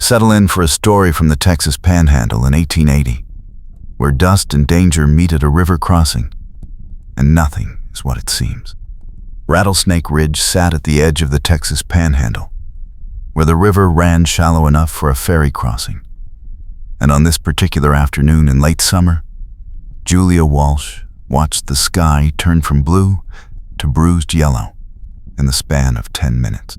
Settle in for a story from the Texas Panhandle in 1880, where dust and danger meet at a river crossing, and nothing is what it seems. Rattlesnake Ridge sat at the edge of the Texas Panhandle, where the river ran shallow enough for a ferry crossing. And on this particular afternoon in late summer, Julia Walsh watched the sky turn from blue to bruised yellow in the span of 10 minutes.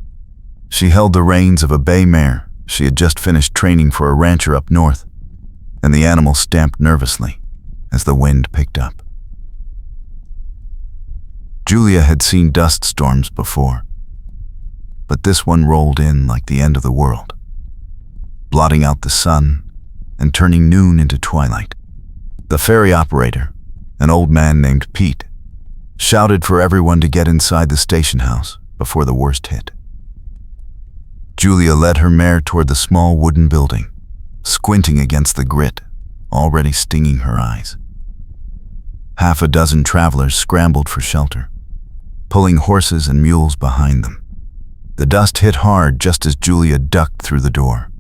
She held the reins of a bay mare she had just finished training for a rancher up north, and the animal stamped nervously as the wind picked up. Julia had seen dust storms before, but this one rolled in like the end of the world, blotting out the sun and turning noon into twilight. The ferry operator, an old man named Pete, shouted for everyone to get inside the station house before the worst hit. Julia led her mare toward the small wooden building, squinting against the grit already stinging her eyes. Half a dozen travelers scrambled for shelter, pulling horses and mules behind them. The dust hit hard just as Julia ducked through the door,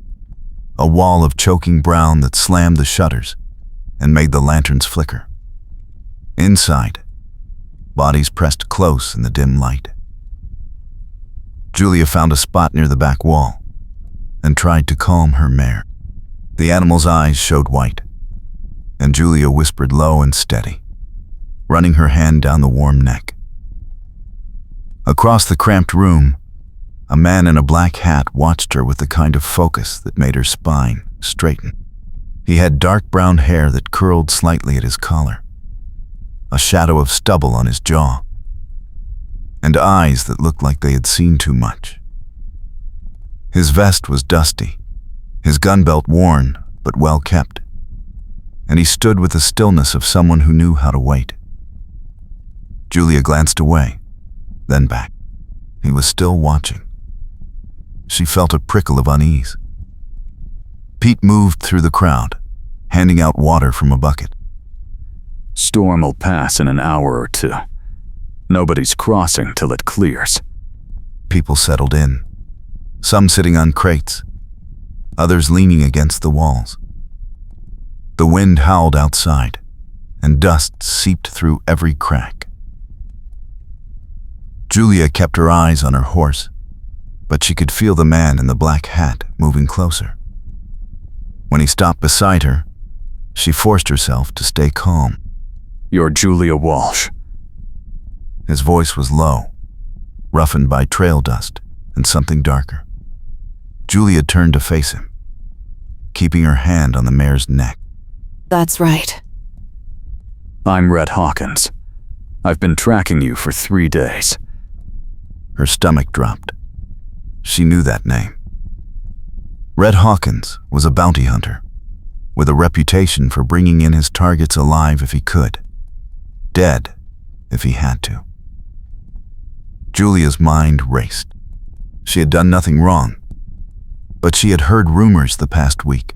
a wall of choking brown that slammed the shutters and made the lanterns flicker. Inside, bodies pressed close in the dim light. Julia found a spot near the back wall and tried to calm her mare. The animal's eyes showed white, and Julia whispered low and steady, running her hand down the warm neck. Across the cramped room, a man in a black hat watched her with the kind of focus that made her spine straighten. He had dark brown hair that curled slightly at his collar, a shadow of stubble on his jaw, and eyes that looked like they had seen too much. His vest was dusty, his gun belt worn but well kept, and he stood with the stillness of someone who knew how to wait. Julia glanced away, then back. He was still watching. She felt a prickle of unease. Pete moved through the crowd, handing out water from a bucket. Storm will pass in an hour or two. Nobody's crossing till it clears. People settled in, some sitting on crates, others leaning against the walls. The wind howled outside, and dust seeped through every crack. Julia kept her eyes on her horse, but she could feel the man in the black hat moving closer. When he stopped beside her, she forced herself to stay calm. "You're Julia Walsh." His voice was low, roughened by trail dust and something darker. Julia turned to face him, keeping her hand on the mare's neck. "That's right." "I'm Red Hawkins. I've been tracking you for 3 days." Her stomach dropped. She knew that name. Red Hawkins was a bounty hunter, with a reputation for bringing in his targets alive if he could, dead if he had to. Julia's mind raced. She had done nothing wrong, but she had heard rumors the past week.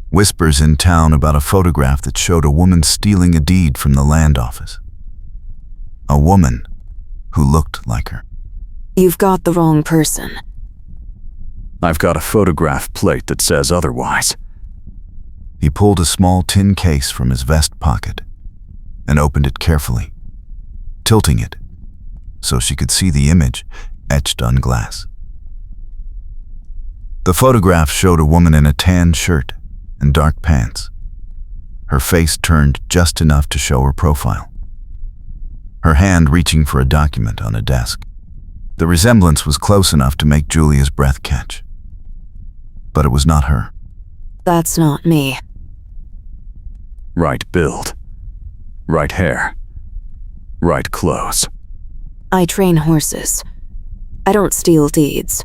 Whispers in town about a photograph that showed a woman stealing a deed from the land office. A woman who looked like her. "You've got the wrong person." "I've got a photograph plate that says otherwise." He pulled a small tin case from his vest pocket and opened it carefully, tilting it so she could see the image etched on glass. The photograph showed a woman in a tan shirt and dark pants, her face turned just enough to show her profile, her hand reaching for a document on a desk. The resemblance was close enough to make Julia's breath catch, but it was not her. "That's not me." Right build, right hair, right clothes. "I train horses. I don't steal deeds."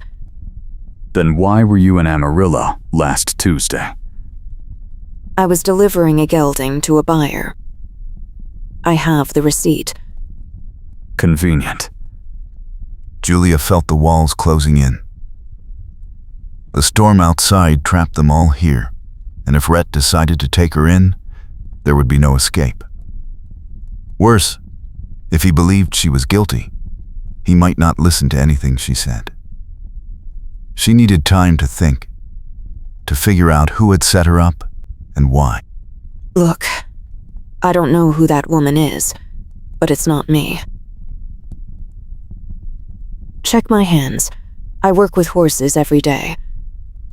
Then why were you in Amarillo last Tuesday? "I was delivering a gelding to a buyer. I have the receipt." Convenient. Julia felt the walls closing in. The storm outside trapped them all here, and if Rhett decided to take her in, there would be no escape. Worse, if he believed she was guilty, he might not listen to anything she said. She needed time to think, to figure out who had set her up and why. Look, I don't know who that woman is, but it's not me. Check my hands. I work with horses every day.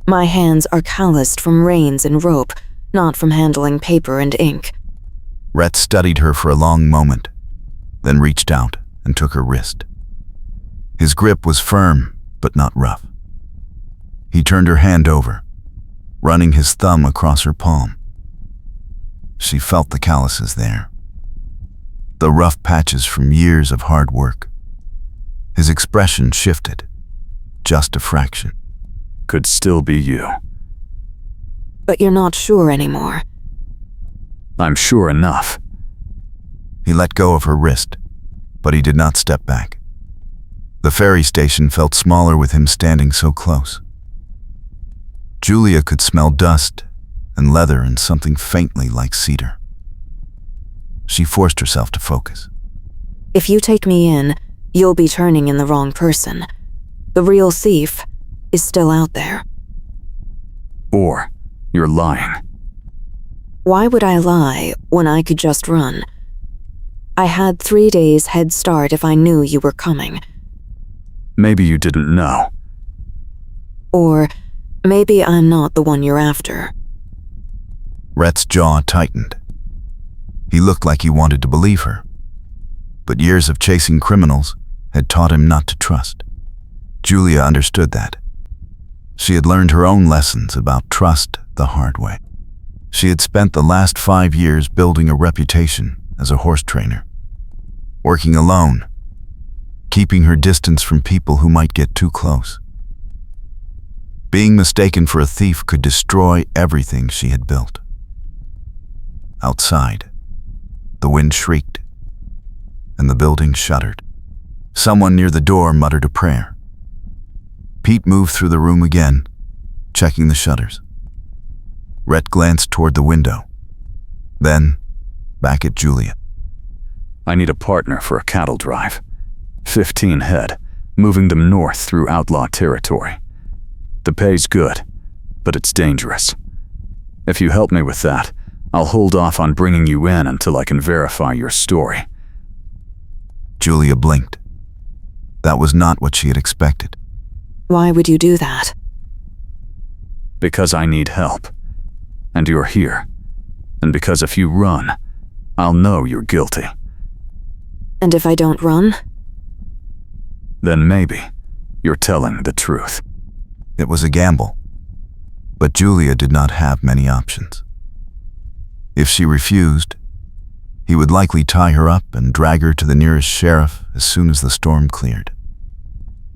My hands are calloused from reins and rope, not from handling paper and ink. Rhett studied her for a long moment, then reached out and took her wrist. His grip was firm, but not rough. He turned her hand over, running his thumb across her palm. She felt the calluses there, the rough patches from years of hard work. His expression shifted, just a fraction. Could still be you. But you're not sure anymore. I'm sure enough. He let go of her wrist, but he did not step back. The ferry station felt smaller with him standing so close. Julia could smell dust and leather and something faintly like cedar. She forced herself to focus. If you take me in, you'll be turning in the wrong person. The real thief is still out there. Or you're lying. Why would I lie when I could just run? I had 3 days head start if I knew you were coming. Maybe you didn't know. Or maybe I'm not the one you're after. Rhett's jaw tightened. He looked like he wanted to believe her, but years of chasing criminals had taught him not to trust. Julia understood that. She had learned her own lessons about trust the hard way. She had spent the last 5 years building a reputation as a horse trainer, working alone, keeping her distance from people who might get too close. Being mistaken for a thief could destroy everything she had built. Outside, the wind shrieked, and the building shuddered. Someone near the door muttered a prayer. Pete moved through the room again, checking the shutters. Rhett glanced toward the window, then back at Julia. I need a partner for a cattle drive. 15 head, moving them north through Outlaw territory. The pay's good, but it's dangerous. If you help me with that, I'll hold off on bringing you in until I can verify your story. Julia blinked. That was not what she had expected. Why would you do that? Because I need help. And you're here. And because if you run, I'll know you're guilty. And if I don't run? Then maybe you're telling the truth. It was a gamble, but Julia did not have many options. If she refused, he would likely tie her up and drag her to the nearest sheriff as soon as the storm cleared.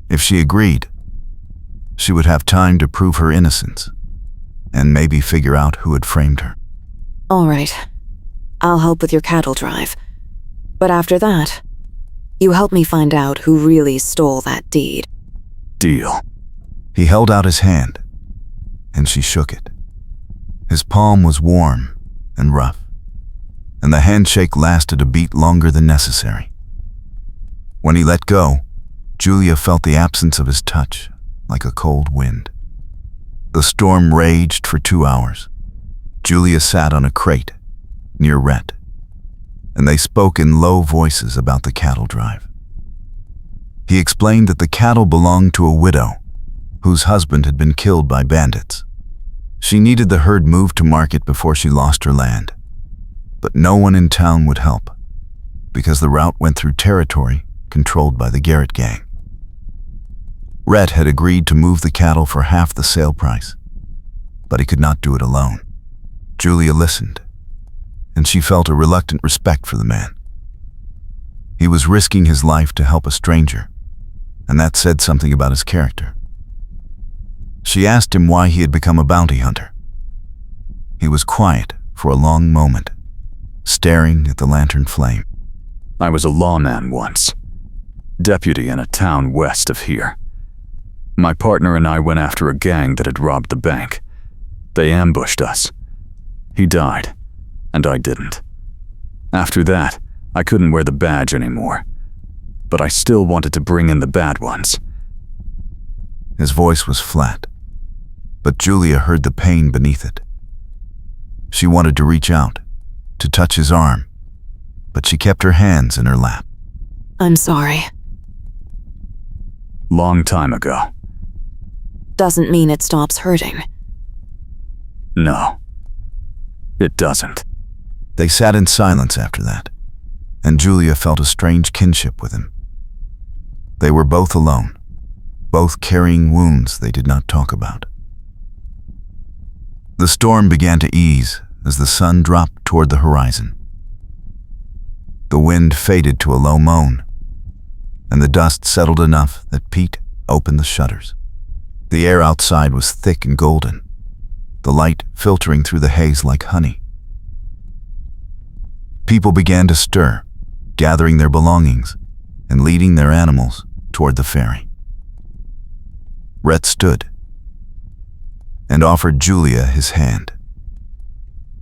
If she agreed, she would have time to prove her innocence and maybe figure out who had framed her. All right, I'll help with your cattle drive. But after that, you help me find out who really stole that deed. Deal. He held out his hand, and she shook it. His palm was warm and rough, and the handshake lasted a beat longer than necessary. When he let go, Julia felt the absence of his touch, like a cold wind. The storm raged for 2 hours. Julia sat on a crate near Rhett, and they spoke in low voices about the cattle drive. He explained that the cattle belonged to a widow whose husband had been killed by bandits. She needed the herd moved to market before she lost her land, but no one in town would help because the route went through territory controlled by the Garrett gang. Rhett had agreed to move the cattle for half the sale price, but he could not do it alone. Julia listened, and she felt a reluctant respect for the man. He was risking his life to help a stranger, and that said something about his character. She asked him why he had become a bounty hunter. He was quiet for a long moment, staring at the lantern flame. I was a lawman once, deputy in a town west of here. My partner and I went after a gang that had robbed the bank. They ambushed us. He died, and I didn't. After that, I couldn't wear the badge anymore, but I still wanted to bring in the bad ones. His voice was flat, but Julia heard the pain beneath it. She wanted to reach out, to touch his arm, but she kept her hands in her lap. I'm sorry. Long time ago. Doesn't mean it stops hurting. No, it doesn't. They sat in silence after that, and Julia felt a strange kinship with him. They were both alone, both carrying wounds they did not talk about. The storm began to ease as the sun dropped toward the horizon. The wind faded to a low moan, and the dust settled enough that Pete opened the shutters. The air outside was thick and golden, the light filtering through the haze like honey. People began to stir, gathering their belongings and leading their animals toward the ferry. Rhett stood and offered Julia his hand.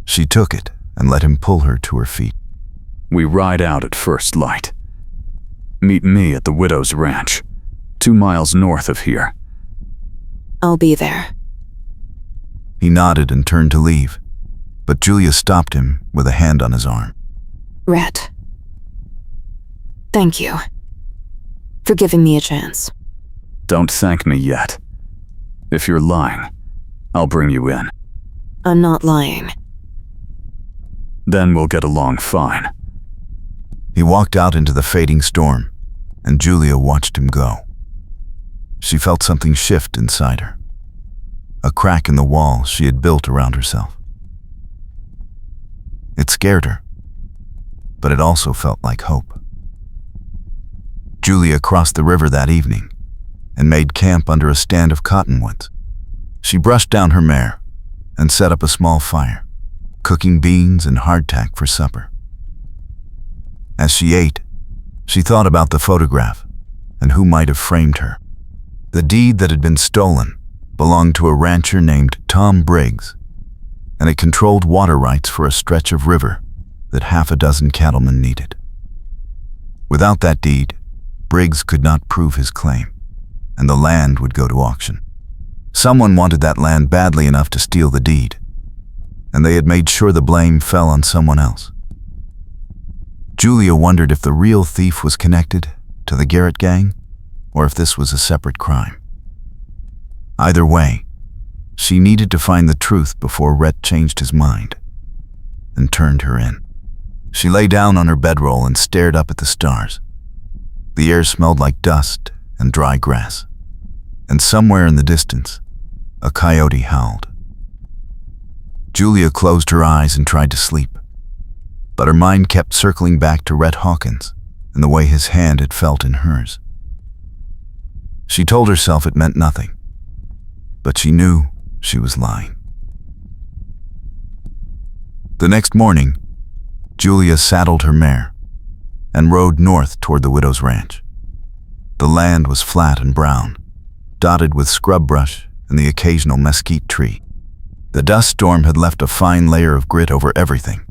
She took it and let him pull her to her feet. We ride out at first light. Meet me at the widow's ranch, 2 miles north of here. I'll be there. He nodded and turned to leave, but Julia stopped him with a hand on his arm. Rhett. Thank you for giving me a chance. Don't thank me yet. If you're lying, I'll bring you in. I'm not lying. Then we'll get along fine. He walked out into the fading storm, and Julia watched him go. She felt something shift inside her, a crack in the wall she had built around herself. It scared her, but it also felt like hope. Julia crossed the river that evening and made camp under a stand of cottonwoods. She brushed down her mare and set up a small fire, cooking beans and hardtack for supper. As she ate, she thought about the photograph and who might have framed her. The deed that had been stolen belonged to a rancher named Tom Briggs, and it controlled water rights for a stretch of river that 6 cattlemen needed. Without that deed, Briggs could not prove his claim, and the land would go to auction. Someone wanted that land badly enough to steal the deed, and they had made sure the blame fell on someone else. Julia wondered if the real thief was connected to the Garrett gang, or if this was a separate crime. Either way, she needed to find the truth before Rhett changed his mind and turned her in. She lay down on her bedroll and stared up at the stars. The air smelled like dust and dry grass, and somewhere in the distance, a coyote howled. Julia closed her eyes and tried to sleep, but her mind kept circling back to Rhett Hawkins and the way his hand had felt in hers. She told herself it meant nothing, but she knew she was lying. The next morning, Julia saddled her mare and rode north toward the widow's ranch. The land was flat and brown, dotted with scrub brush and the occasional mesquite tree. The dust storm had left a fine layer of grit over everything,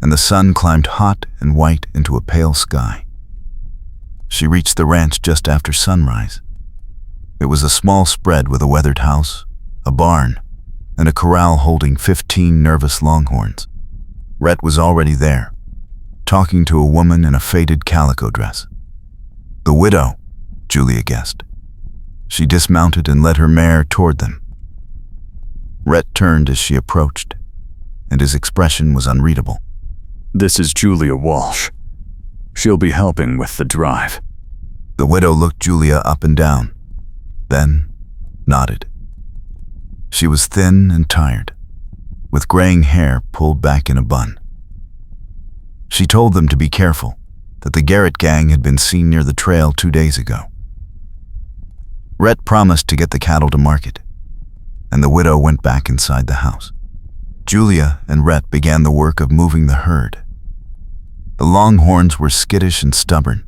and the sun climbed hot and white into a pale sky. She reached the ranch just after sunrise. It was a small spread with a weathered house, a barn, and a corral holding 15 nervous longhorns. Rhett was already there, talking to a woman in a faded calico dress. The widow, Julia guessed. She dismounted and led her mare toward them. Rhett turned as she approached, and his expression was unreadable. This is Julia Walsh. She'll be helping with the drive. The widow looked Julia up and down, then nodded. She was thin and tired, with graying hair pulled back in a bun. She told them to be careful, that the Garrett gang had been seen near the trail 2 days ago. Rhett promised to get the cattle to market, and the widow went back inside the house. Julia and Rhett began the work of moving the herd. The longhorns were skittish and stubborn,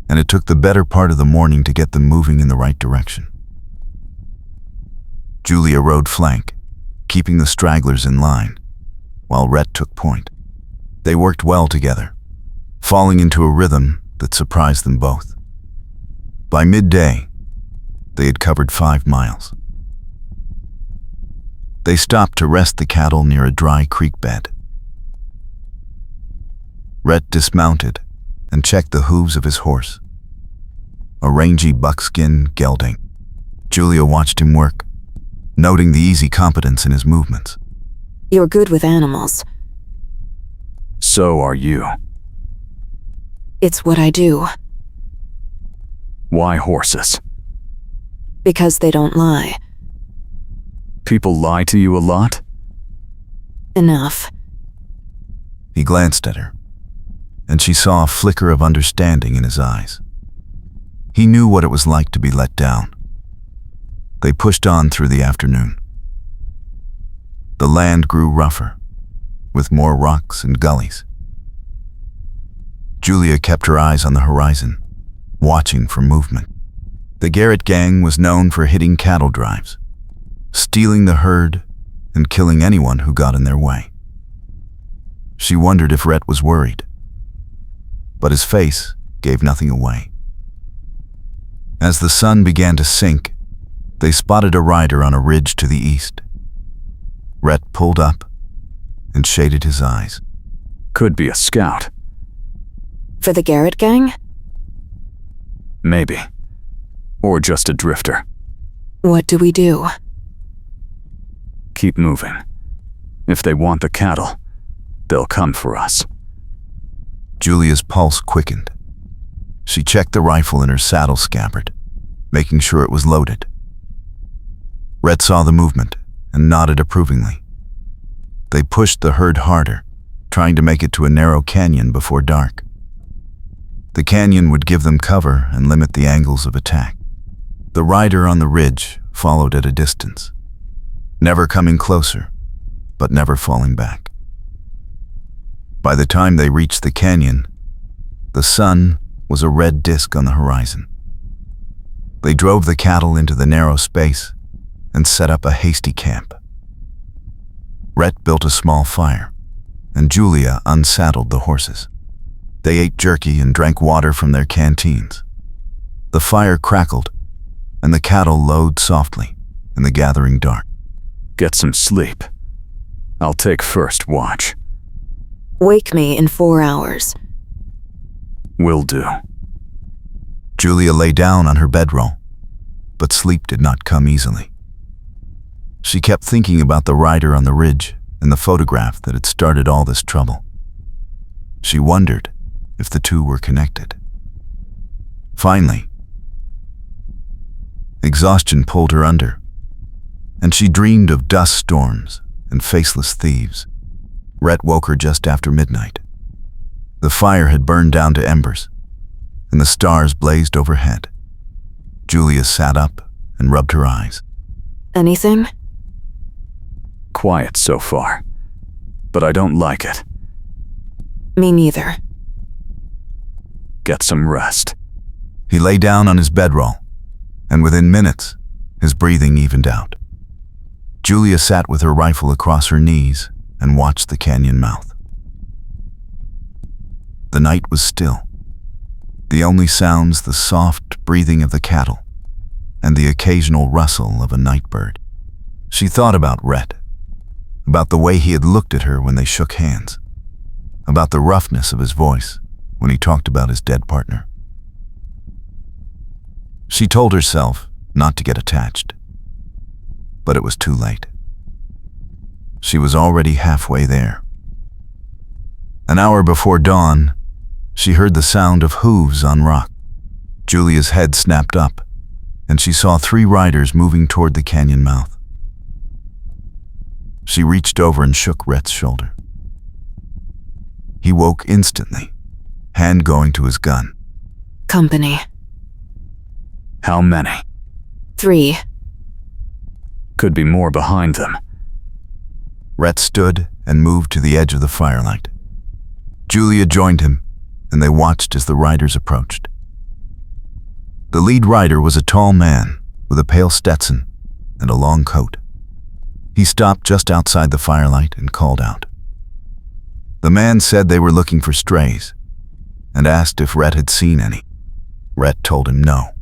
and it took the better part of the morning to get them moving in the right direction. Julia rode flank, keeping the stragglers in line, while Rhett took point. They worked well together, falling into a rhythm that surprised them both. By midday, they had covered 5 miles. They stopped to rest the cattle near a dry creek bed. Rhett dismounted and checked the hooves of his horse, a rangy buckskin gelding. Julia watched him work, noting the easy competence in his movements. You're good with animals. So are you. It's what I do. Why horses? Because they don't lie. People lie to you a lot? Enough. He glanced at her, and she saw a flicker of understanding in his eyes. He knew what it was like to be let down. They pushed on through the afternoon. The land grew rougher, with more rocks and gullies. Julia kept her eyes on the horizon, watching for movement. The Garrett gang was known for hitting cattle drives, stealing the herd, and killing anyone who got in their way. She wondered if Rhett was worried, but his face gave nothing away. As the sun began to sink, they spotted a rider on a ridge to the east. Rhett pulled up and shaded his eyes. Could be a scout. For the Garrett gang? Maybe. Or just a drifter. What do we do? Keep moving. If they want the cattle, they'll come for us. Julia's pulse quickened. She checked the rifle in her saddle scabbard, making sure it was loaded. Rhett saw the movement and nodded approvingly. They pushed the herd harder, trying to make it to a narrow canyon before dark. The canyon would give them cover and limit the angles of attack. The rider on the ridge followed at a distance, never coming closer, but never falling back. By the time they reached the canyon, the sun was a red disk on the horizon. They drove the cattle into the narrow space and set up a hasty camp. Rhett built a small fire, and Julia unsaddled the horses. They ate jerky and drank water from their canteens. The fire crackled, and the cattle lowed softly in the gathering dark. Get some sleep. I'll take first watch. Wake me in 4 hours. Will do. Julia lay down on her bedroll, but sleep did not come easily. She kept thinking about the rider on the ridge and the photograph that had started all this trouble. She wondered if the two were connected. Finally, exhaustion pulled her under, and she dreamed of dust storms and faceless thieves. Rhett woke her just after midnight. The fire had burned down to embers, and the stars blazed overhead. Julia sat up and rubbed her eyes. Anything? Quiet so far, but I don't like it. Me neither. Get some rest. He lay down on his bedroll, and within minutes, his breathing evened out. Julia sat with her rifle across her knees and watched the canyon mouth. The night was still. The only sounds the soft breathing of the cattle and the occasional rustle of a night bird. She thought about Rhett, about the way he had looked at her when they shook hands, about the roughness of his voice when he talked about his dead partner. She told herself not to get attached, but it was too late. She was already halfway there. An hour before dawn, she heard the sound of hooves on rock. Julia's head snapped up, and she saw 3 riders moving toward the canyon mouth. She reached over and shook Rhett's shoulder. He woke instantly, hand going to his gun. Company. How many? 3. Could be more behind them. Rhett stood and moved to the edge of the firelight. Julia joined him, and they watched as the riders approached. The lead rider was a tall man with a pale Stetson and a long coat. He stopped just outside the firelight and called out. The man said they were looking for strays and asked if Rhett had seen any. Rhett told him no.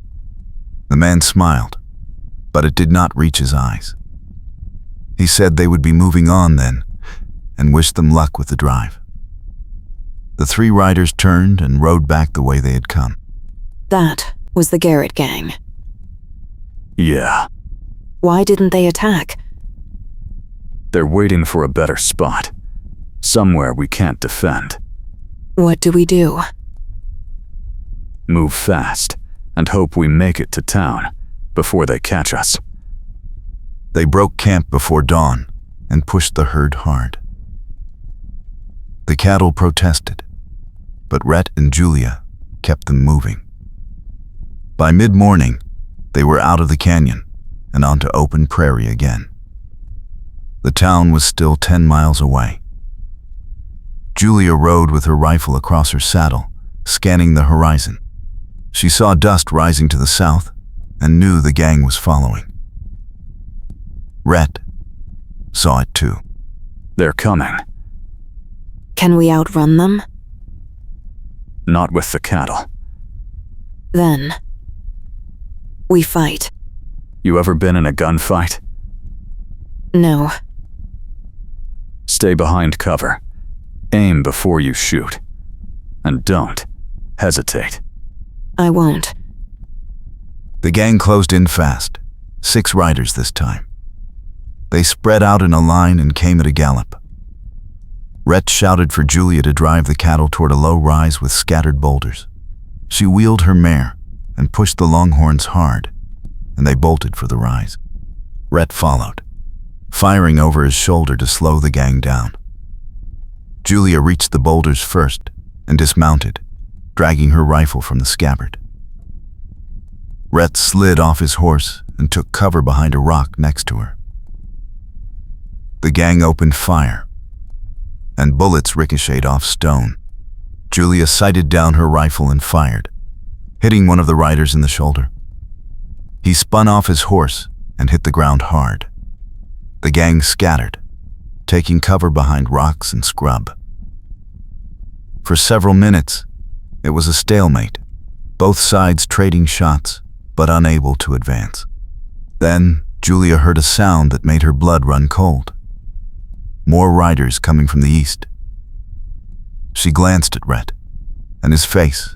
The man smiled, but it did not reach his eyes. He said they would be moving on then, and wished them luck with the drive. The 3 riders turned and rode back the way they had come. That was the Garrett gang. Yeah, Why didn't they attack? they're waiting for a better spot. Somewhere we can't defend. What do we do? Move fast and hope we make it to town before they catch us. They broke camp before dawn and pushed the herd hard. The cattle protested, but Rhett and Julia kept them moving. By mid-morning, they were out of the canyon and onto open prairie again. The town was still 10 miles away. Julia rode with her rifle across her saddle, scanning the horizon. She saw dust rising to the south and knew the gang was following. Rhett saw it too. They're coming. Can we outrun them? Not with the cattle. Then we fight. You ever been in a gunfight? No. Stay behind cover. Aim before you shoot. And don't hesitate. I won't. The gang closed in fast, 6 riders this time. They spread out in a line and came at a gallop. Rhett shouted for Julia to drive the cattle toward a low rise with scattered boulders. She wheeled her mare and pushed the longhorns hard, and they bolted for the rise. Rhett followed, firing over his shoulder to slow the gang down. Julia reached the boulders first and dismounted, dragging her rifle from the scabbard. Rhett slid off his horse and took cover behind a rock next to her. The gang opened fire, and bullets ricocheted off stone. Julia sighted down her rifle and fired, hitting one of the riders in the shoulder. He spun off his horse and hit the ground hard. The gang scattered, taking cover behind rocks and scrub. For several minutes, it was a stalemate, both sides trading shots, but unable to advance. Then, Julia heard a sound that made her blood run cold. More riders coming from the east. She glanced at Rhett, and his face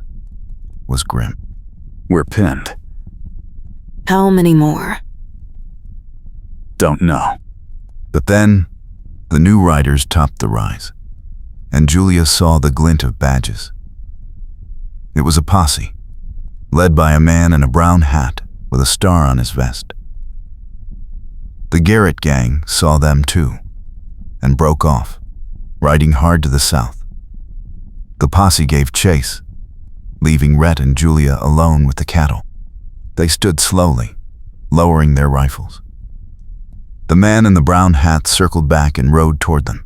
was grim. We're pinned. How many more? Don't know. But then, the new riders topped the rise, and Julia saw the glint of badges. It was a posse, led by a man in a brown hat with a star on his vest. The Garrett gang saw them too, and broke off, riding hard to the south. The posse gave chase, leaving Rhett and Julia alone with the cattle. They stood slowly, lowering their rifles. The man in the brown hat circled back and rode toward them.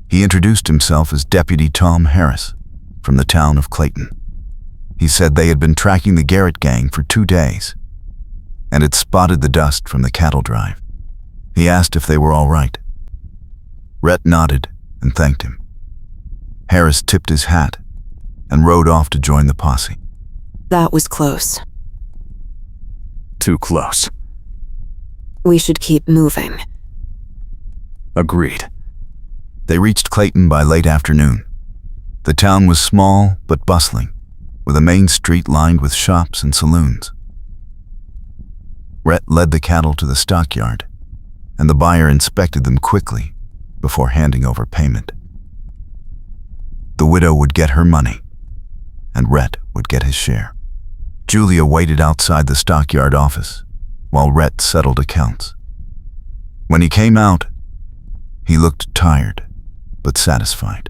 He introduced himself as Deputy Tom Harris from the town of Clayton. He said they had been tracking the Garrett gang for 2 days and had spotted the dust from the cattle drive. He asked if they were all right. Rhett nodded and thanked him. Harris tipped his hat and rode off to join the posse. That was close. Too close. We should keep moving. Agreed. They reached Clayton by late afternoon. The town was small but bustling, with a main street lined with shops and saloons. Rhett led the cattle to the stockyard, and the buyer inspected them quickly before handing over payment. The widow would get her money, and Rhett would get his share. Julia waited outside the stockyard office while Rhett settled accounts. When he came out, he looked tired but satisfied.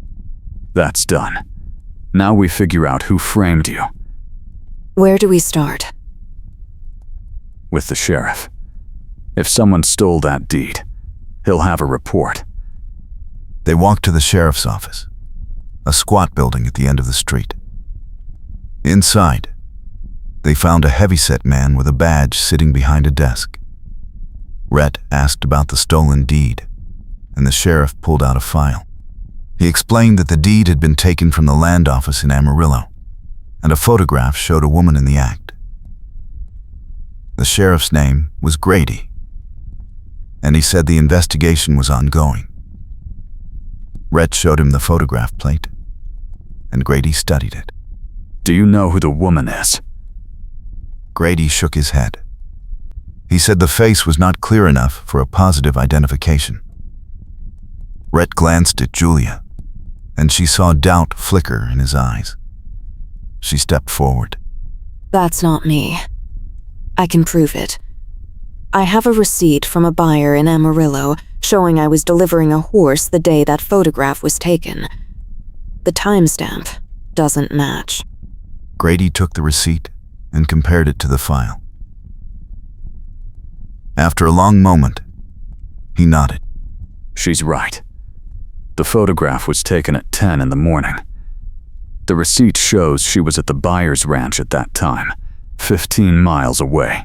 That's done. Now we figure out who framed you. Where do we start? With the sheriff. If someone stole that deed, he'll have a report. They walked to the sheriff's office, a squat building at the end of the street. Inside, they found a heavyset man with a badge sitting behind a desk. Rhett asked about the stolen deed, and the sheriff pulled out a file. He explained that the deed had been taken from the land office in Amarillo, and a photograph showed a woman in the act. The sheriff's name was Grady. and he said the investigation was ongoing. Rhett showed him the photograph plate, and Grady studied it. Do you know who the woman is? Grady shook his head. He said the face was not clear enough for a positive identification. Rhett glanced at Julia, and she saw doubt flicker in his eyes. She stepped forward. That's not me. I can prove it. I have a receipt from a buyer in Amarillo showing I was delivering a horse the day that photograph was taken. The timestamp doesn't match. Grady took the receipt and compared it to the file. After a long moment, he nodded. She's right. The photograph was taken at 10 in the morning. The receipt shows she was at the buyer's ranch at that time, 15 miles away.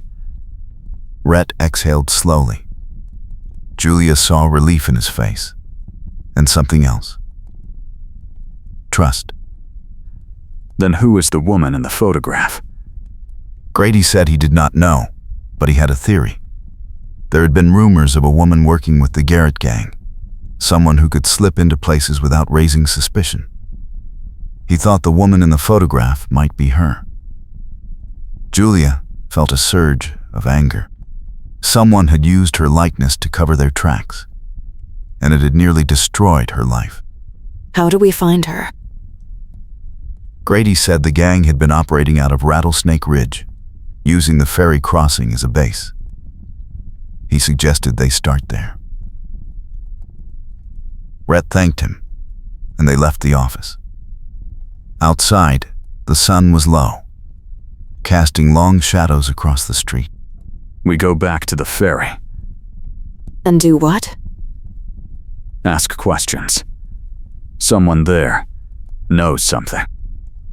Rhett exhaled slowly. Julia saw relief in his face, and something else. Trust. Then who is the woman in the photograph? Grady said he did not know, but he had a theory. There had been rumors of a woman working with the Garrett gang, someone who could slip into places without raising suspicion. He thought the woman in the photograph might be her. Julia felt a surge of anger. Someone had used her likeness to cover their tracks, and it had nearly destroyed her life. How do we find her? Grady said the gang had been operating out of Rattlesnake Ridge, using the ferry crossing as a base. He suggested they start there. Rhett thanked him, and they left the office. Outside, the sun was low, casting long shadows across the street. We go back to the ferry. And do what? Ask questions. Someone there knows something.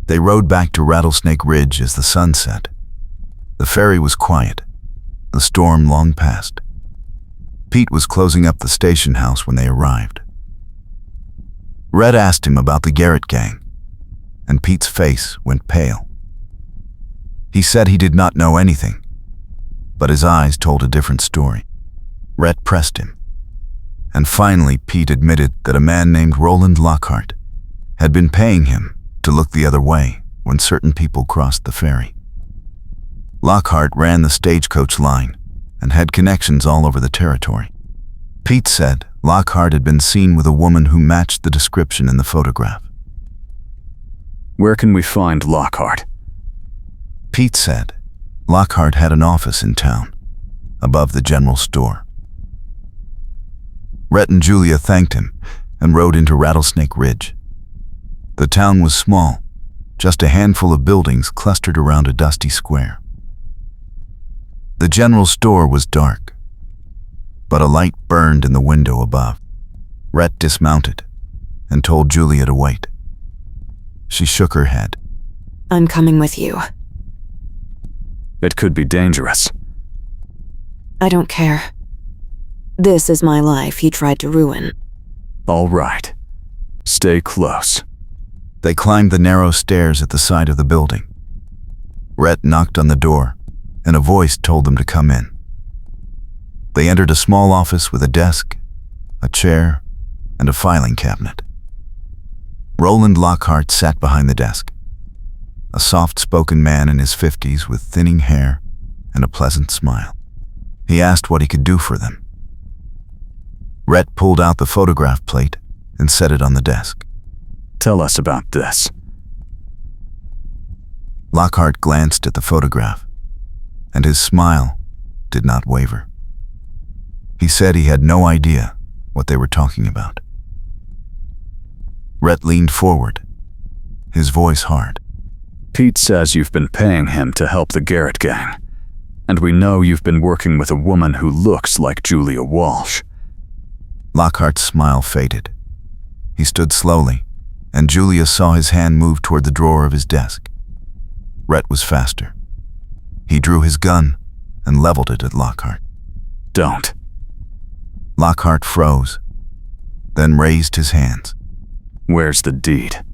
They rode back to Rattlesnake Ridge as the sun set. The ferry was quiet, the storm long past. Pete was closing up the station house when they arrived. Rhett asked him about the Garrett gang, and Pete's face went pale. He said he did not know anything, but his eyes told a different story. Rhett pressed him, and finally Pete admitted that a man named Roland Lockhart had been paying him to look the other way when certain people crossed the ferry. Lockhart ran the stagecoach line and had connections all over the territory. Pete said Lockhart had been seen with a woman who matched the description in the photograph. Where can we find Lockhart? Pete said Lockhart had an office in town, above the general store. Rhett and Julia thanked him and rode into Rattlesnake Ridge. The town was small, just a handful of buildings clustered around a dusty square. The general store was dark, but a light burned in the window above. Rhett dismounted and told Julia to wait. She shook her head. I'm coming with you. It could be dangerous. I don't care. This is my life he tried to ruin. All right. Stay close. They climbed the narrow stairs at the side of the building. Rhett knocked on the door, and a voice told them to come in. They entered a small office with a desk, a chair, and a filing cabinet. Roland Lockhart sat behind the desk, a soft-spoken man in his 50s with thinning hair and a pleasant smile. He asked what he could do for them. Rhett pulled out the photograph plate and set it on the desk. Tell us about this. Lockhart glanced at the photograph, and his smile did not waver. He said he had no idea what they were talking about. Rhett leaned forward, his voice hard. Pete says you've been paying him to help the Garrett gang, and we know you've been working with a woman who looks like Julia Walsh. Lockhart's smile faded. He stood slowly, and Julia saw his hand move toward the drawer of his desk. Rhett was faster. He drew his gun and leveled it at Lockhart. Don't. Lockhart froze, then raised his hands. Where's the deed?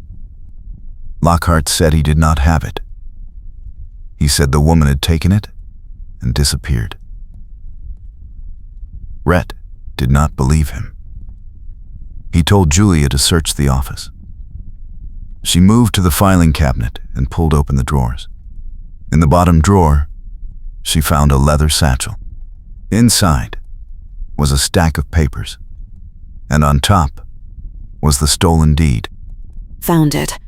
Lockhart said he did not have it. He said the woman had taken it and disappeared. Rhett did not believe him. He told Julia to search the office. She moved to the filing cabinet and pulled open the drawers. In the bottom drawer, she found a leather satchel. Inside was a stack of papers, and on top was the stolen deed. Found it.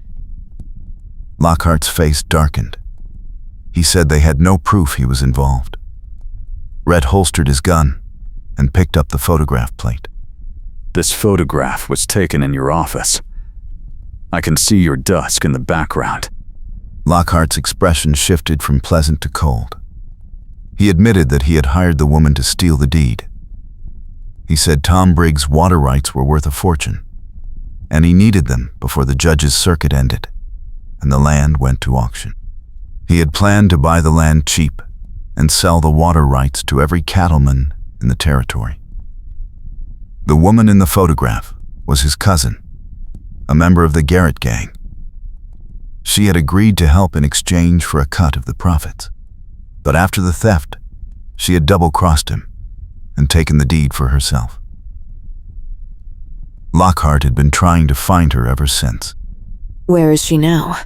Lockhart's face darkened. He said they had no proof he was involved. Rhett holstered his gun and picked up the photograph plate. This photograph was taken in your office. I can see your dusk in the background. Lockhart's expression shifted from pleasant to cold. He admitted that he had hired the woman to steal the deed. He said Tom Briggs' water rights were worth a fortune, and he needed them before the judge's circuit ended and the land went to auction. He had planned to buy the land cheap and sell the water rights to every cattleman in the territory. The woman in the photograph was his cousin, a member of the Garrett gang. She had agreed to help in exchange for a cut of the profits. But after the theft, she had double-crossed him and taken the deed for herself. Lockhart had been trying to find her ever since. Where is she now?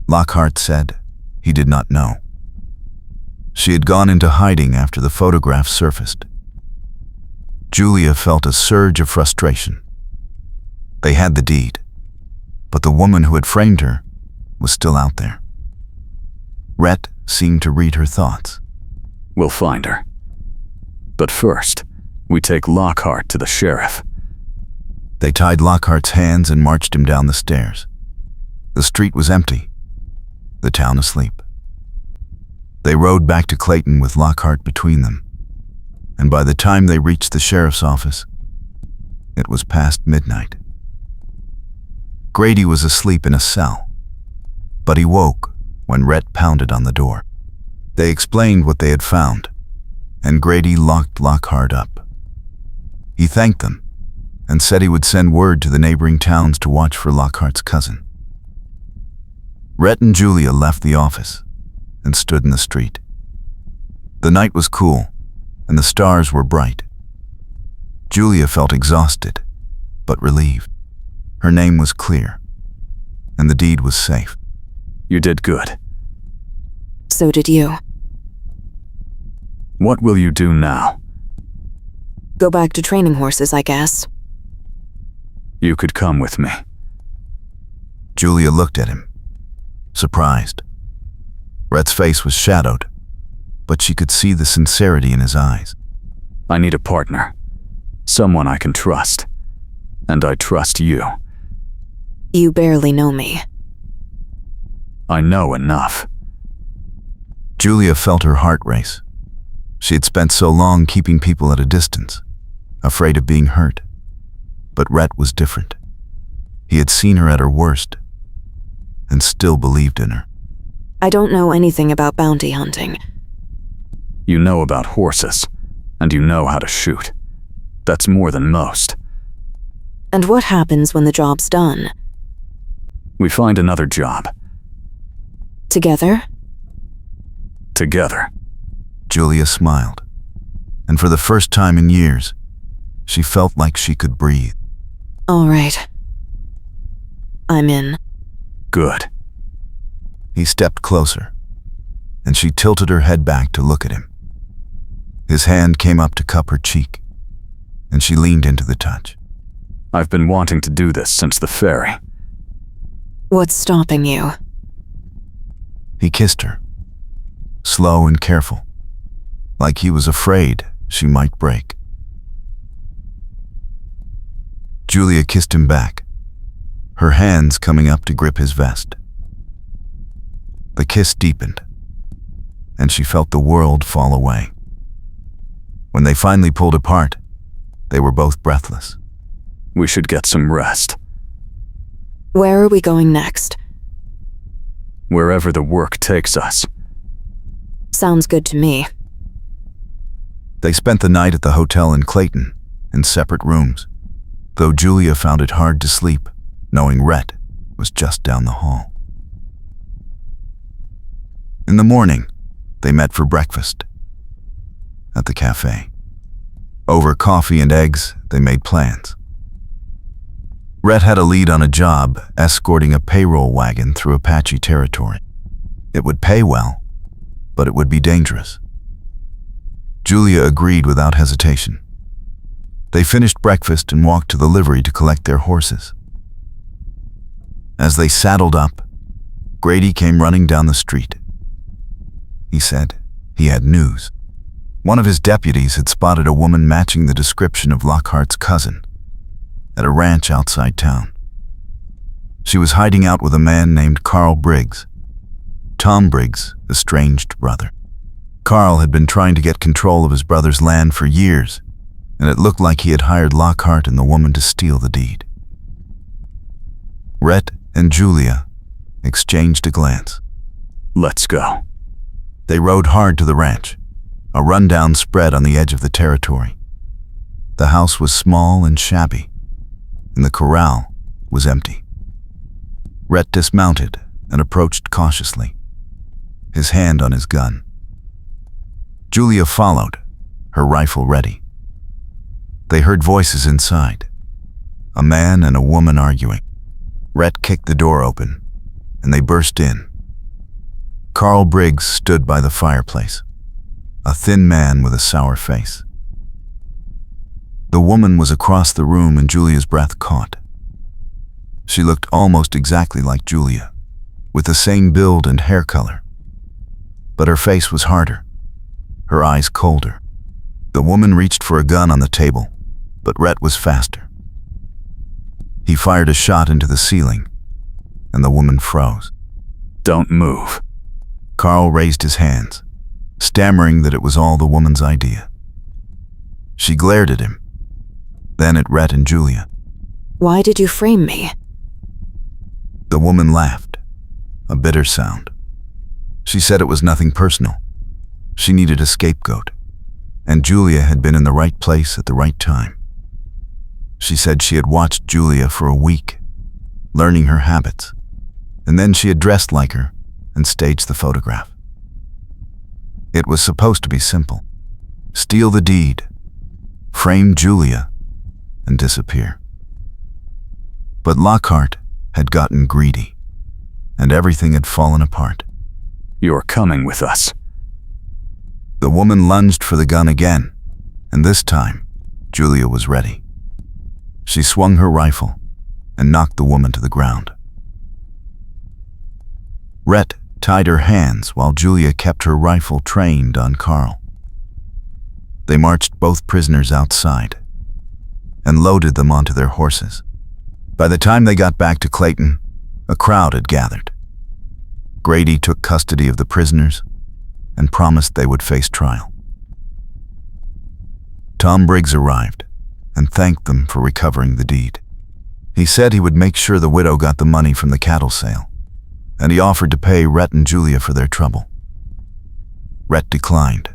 Lockhart said he did not know. She had gone into hiding after the photograph surfaced. Julia felt a surge of frustration. They had the deed, but the woman who had framed her was still out there. Rhett seemed to read her thoughts. We'll find her. But first, we take Lockhart to the sheriff. They tied Lockhart's hands and marched him down the stairs. The street was empty, the town asleep. They rode back to Clayton with Lockhart between them, and by the time they reached the sheriff's office, it was past midnight. Grady was asleep in a cell, but he woke when Rhett pounded on the door. They explained what they had found, and Grady locked Lockhart up. He thanked them and said he would send word to the neighboring towns to watch for Lockhart's cousin. Rhett and Julia left the office and stood in the street. The night was cool, and the stars were bright. Julia felt exhausted, but relieved. Her name was clear, and the deed was safe. You did good. So did you. What will you do now? Go back to training horses, I guess. You could come with me. Julia looked at him, surprised. Rhett's face was shadowed, but she could see the sincerity in his eyes. I need a partner. Someone I can trust. And I trust you. You barely know me. I know enough. Julia felt her heart race. She had spent so long keeping people at a distance, afraid of being hurt. But Rhett was different. He had seen her at her worst, and still believed in her. I don't know anything about bounty hunting. You know about horses, and you know how to shoot. That's more than most. And what happens when the job's done? We find another job. Together? Together. Julia smiled, and for the first time in years, she felt like she could breathe. All right. I'm in. Good. He stepped closer, and she tilted her head back to look at him. His hand came up to cup her cheek, and she leaned into the touch. I've been wanting to do this since the ferry. What's stopping you? He kissed her, slow and careful, like he was afraid she might break. Julia kissed him back, her hands coming up to grip his vest. The kiss deepened, and she felt the world fall away. When they finally pulled apart, they were both breathless. We should get some rest. Where are we going next? Wherever the work takes us. Sounds good to me. They spent the night at the hotel in Clayton, in separate rooms, though Julia found it hard to sleep, knowing Rhett was just down the hall. In the morning, they met for breakfast at the cafe. Over coffee and eggs, they made plans. Rhett had a lead on a job escorting a payroll wagon through Apache territory. It would pay well, but it would be dangerous. Julia agreed without hesitation. They finished breakfast and walked to the livery to collect their horses. As they saddled up, Grady came running down the street. He said he had news. One of his deputies had spotted a woman matching the description of Lockhart's cousin at a ranch outside town. She was hiding out with a man named Carl Briggs, Tom Briggs' estranged brother. Carl had been trying to get control of his brother's land for years, and it looked like he had hired Lockhart and the woman to steal the deed. Rhett and Julia exchanged a glance. Let's go. They rode hard to the ranch, a rundown spread on the edge of the territory. The house was small and shabby, and the corral was empty. Rhett dismounted and approached cautiously, his hand on his gun. Julia followed, her rifle ready. They heard voices inside, a man and a woman arguing. Rhett kicked the door open, and they burst in. Carl Briggs stood by the fireplace, a thin man with a sour face. The woman was across the room, and Julia's breath caught. She looked almost exactly like Julia, with the same build and hair color. But her face was harder, her eyes colder. The woman reached for a gun on the table, but Rhett was faster. He fired a shot into the ceiling, and the woman froze. Don't move. Carl raised his hands, stammering that it was all the woman's idea. She glared at him, then at Rhett and Julia. Why did you frame me? The woman laughed, a bitter sound. She said it was nothing personal. She needed a scapegoat, and Julia had been in the right place at the right time. She said she had watched Julia for a week, learning her habits, and then she had dressed like her and staged the photograph. It was supposed to be simple. Steal the deed, frame Julia, and disappear. But Lockhart had gotten greedy, and everything had fallen apart. You're coming with us. The woman lunged for the gun again, and this time, Julia was ready. She swung her rifle and knocked the woman to the ground. Rhett tied her hands while Julia kept her rifle trained on Carl. They marched both prisoners outside and loaded them onto their horses. By the time they got back to Clayton, a crowd had gathered. Grady took custody of the prisoners and promised they would face trial. Tom Briggs arrived and thanked them for recovering the deed. He said he would make sure the widow got the money from the cattle sale, and he offered to pay Rhett and Julia for their trouble. Rhett declined,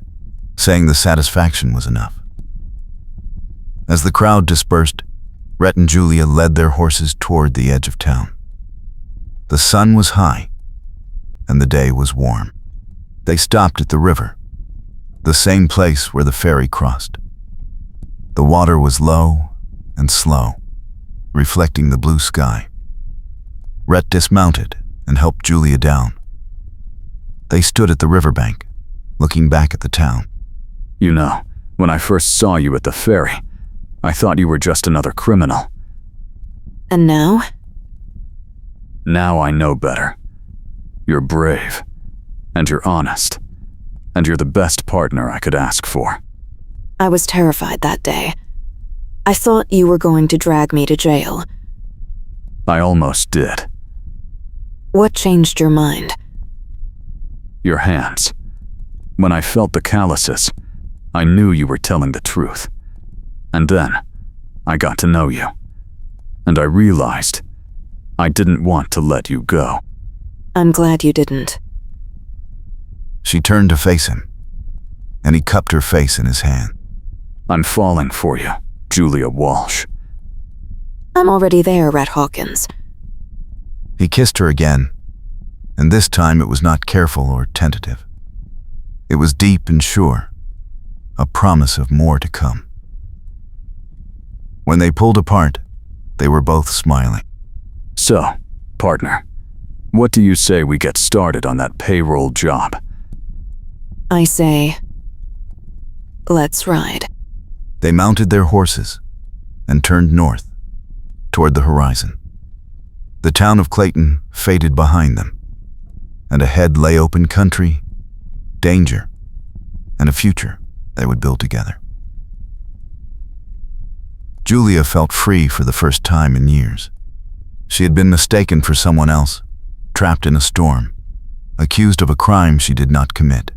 saying the satisfaction was enough. As the crowd dispersed, Rhett and Julia led their horses toward the edge of town. The sun was high, and the day was warm. They stopped at the river, the same place where the ferry crossed. The water was low and slow, reflecting the blue sky. Rhett dismounted and helped Julia down. They stood at the riverbank, looking back at the town. You know, when I first saw you at the ferry, I thought you were just another criminal. And now? Now I know better. You're brave, and you're honest, and you're the best partner I could ask for. I was terrified that day. I thought you were going to drag me to jail. I almost did. What changed your mind? Your hands. When I felt the calluses, I knew you were telling the truth. And then, I got to know you. And I realized I didn't want to let you go. I'm glad you didn't. She turned to face him, and he cupped her face in his hand. I'm falling for you, Julia Walsh. I'm already there, Rhett Hawkins. He kissed her again, and this time it was not careful or tentative. It was deep and sure, a promise of more to come. When they pulled apart, they were both smiling. So, partner, what do you say we get started on that payroll job? I say, let's ride. They mounted their horses and turned north, toward the horizon. The town of Clayton faded behind them, and ahead lay open country, danger, and a future they would build together. Julia felt free for the first time in years. She had been mistaken for someone else, trapped in a storm, accused of a crime she did not commit.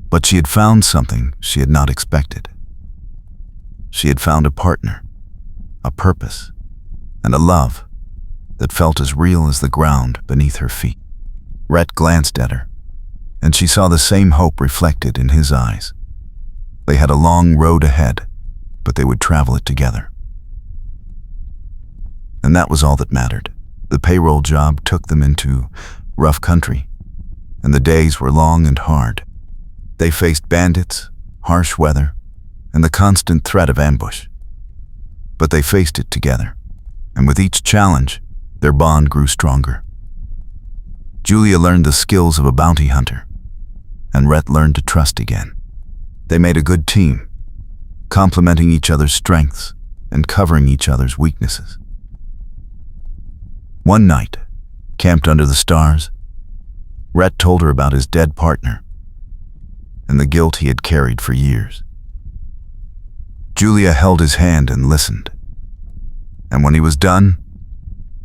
But she had found something she had not expected. She had found a partner, a purpose, and a love that felt as real as the ground beneath her feet. Rhett glanced at her, and she saw the same hope reflected in his eyes. They had a long road ahead, but they would travel it together. And that was all that mattered. The payroll job took them into rough country, and the days were long and hard. They faced bandits, harsh weather, and the constant threat of ambush. But they faced it together, and with each challenge, their bond grew stronger. Julia learned the skills of a bounty hunter, and Rhett learned to trust again. They made a good team, complementing each other's strengths and covering each other's weaknesses. One night, camped under the stars, Rhett told her about his dead partner and the guilt he had carried for years. Julia held his hand and listened, and when he was done,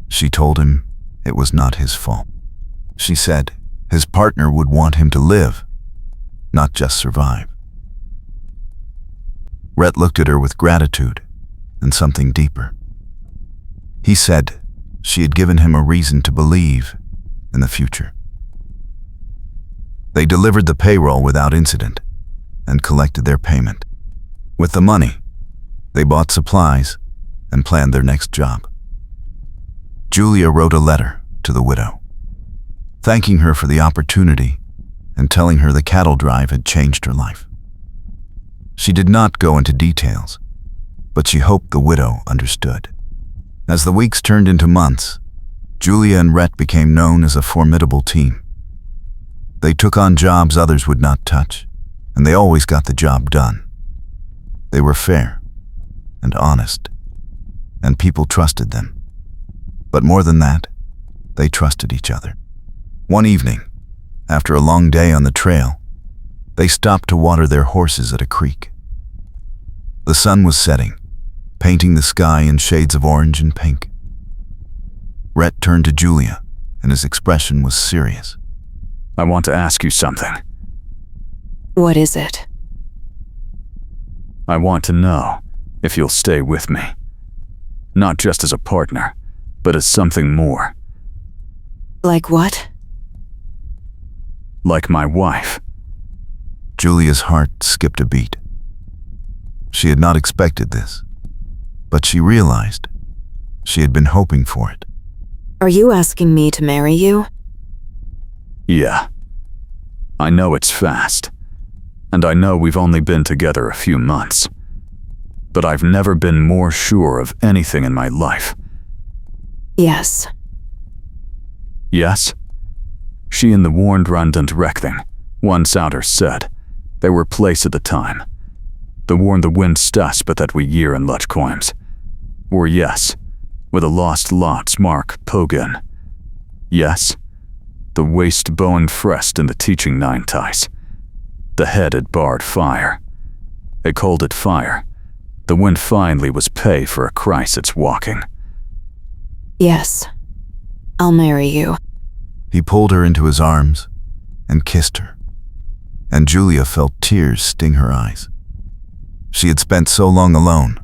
she told him it was not his fault. She said his partner would want him to live, not just survive. Rhett looked at her with gratitude and something deeper. He said she had given him a reason to believe in the future. They delivered the payroll without incident and collected their payment. With the money, they bought supplies and planned their next job. Julia wrote a letter to the widow, thanking her for the opportunity and telling her the cattle drive had changed her life. She did not go into details, but she hoped the widow understood. As the weeks turned into months, Julia and Rhett became known as a formidable team. They took on jobs others would not touch, and they always got the job done. They were fair and honest, and people trusted them. But more than that, they trusted each other. One evening, after a long day on the trail, they stopped to water their horses at a creek. The sun was setting, painting the sky in shades of orange and pink. Rhett turned to Julia, and his expression was serious. I want to ask you something. What is it? I want to know if you'll stay with me. Not just as a partner, but as something more. Like what? Like my wife. Julia's heart skipped a beat. She had not expected this, but she realized she had been hoping for it. Are you asking me to marry you? Yeah. I know it's fast, and I know we've only been together a few months, but I've never been more sure of anything in my life. Yes. Yes? She and the warned Randant Rekthing, one souter said, they were place at the time. The warned the wind stas but that we year in Luch coims. Or yes, with a lost lots mark Pogan. Yes, the waist bone frest in the teaching nine ties. The head had barred fire. They called it fire. The wind finally was pay for a Christ it's walking. Yes. I'll marry you. He pulled her into his arms and kissed her, and Julia felt tears sting her eyes. She had spent so long alone,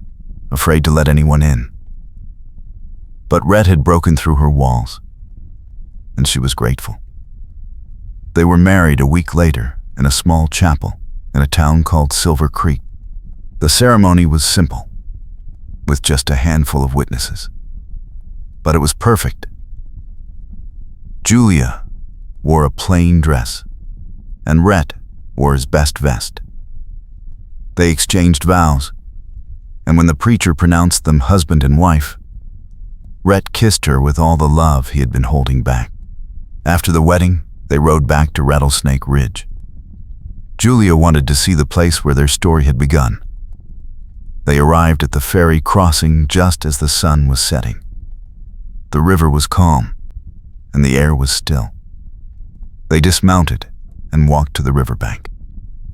afraid to let anyone in. But Rhett had broken through her walls, and she was grateful. They were married a week later in a small chapel in a town called Silver Creek. The ceremony was simple, with just a handful of witnesses. But it was perfect. Julia wore a plain dress, and Rhett wore his best vest. They exchanged vows, and when the preacher pronounced them husband and wife, Rhett kissed her with all the love he had been holding back. After the wedding, they rode back to Rattlesnake Ridge. Julia wanted to see the place where their story had begun. They arrived at the ferry crossing just as the sun was setting. The river was calm, and the air was still. They dismounted and walked to the riverbank.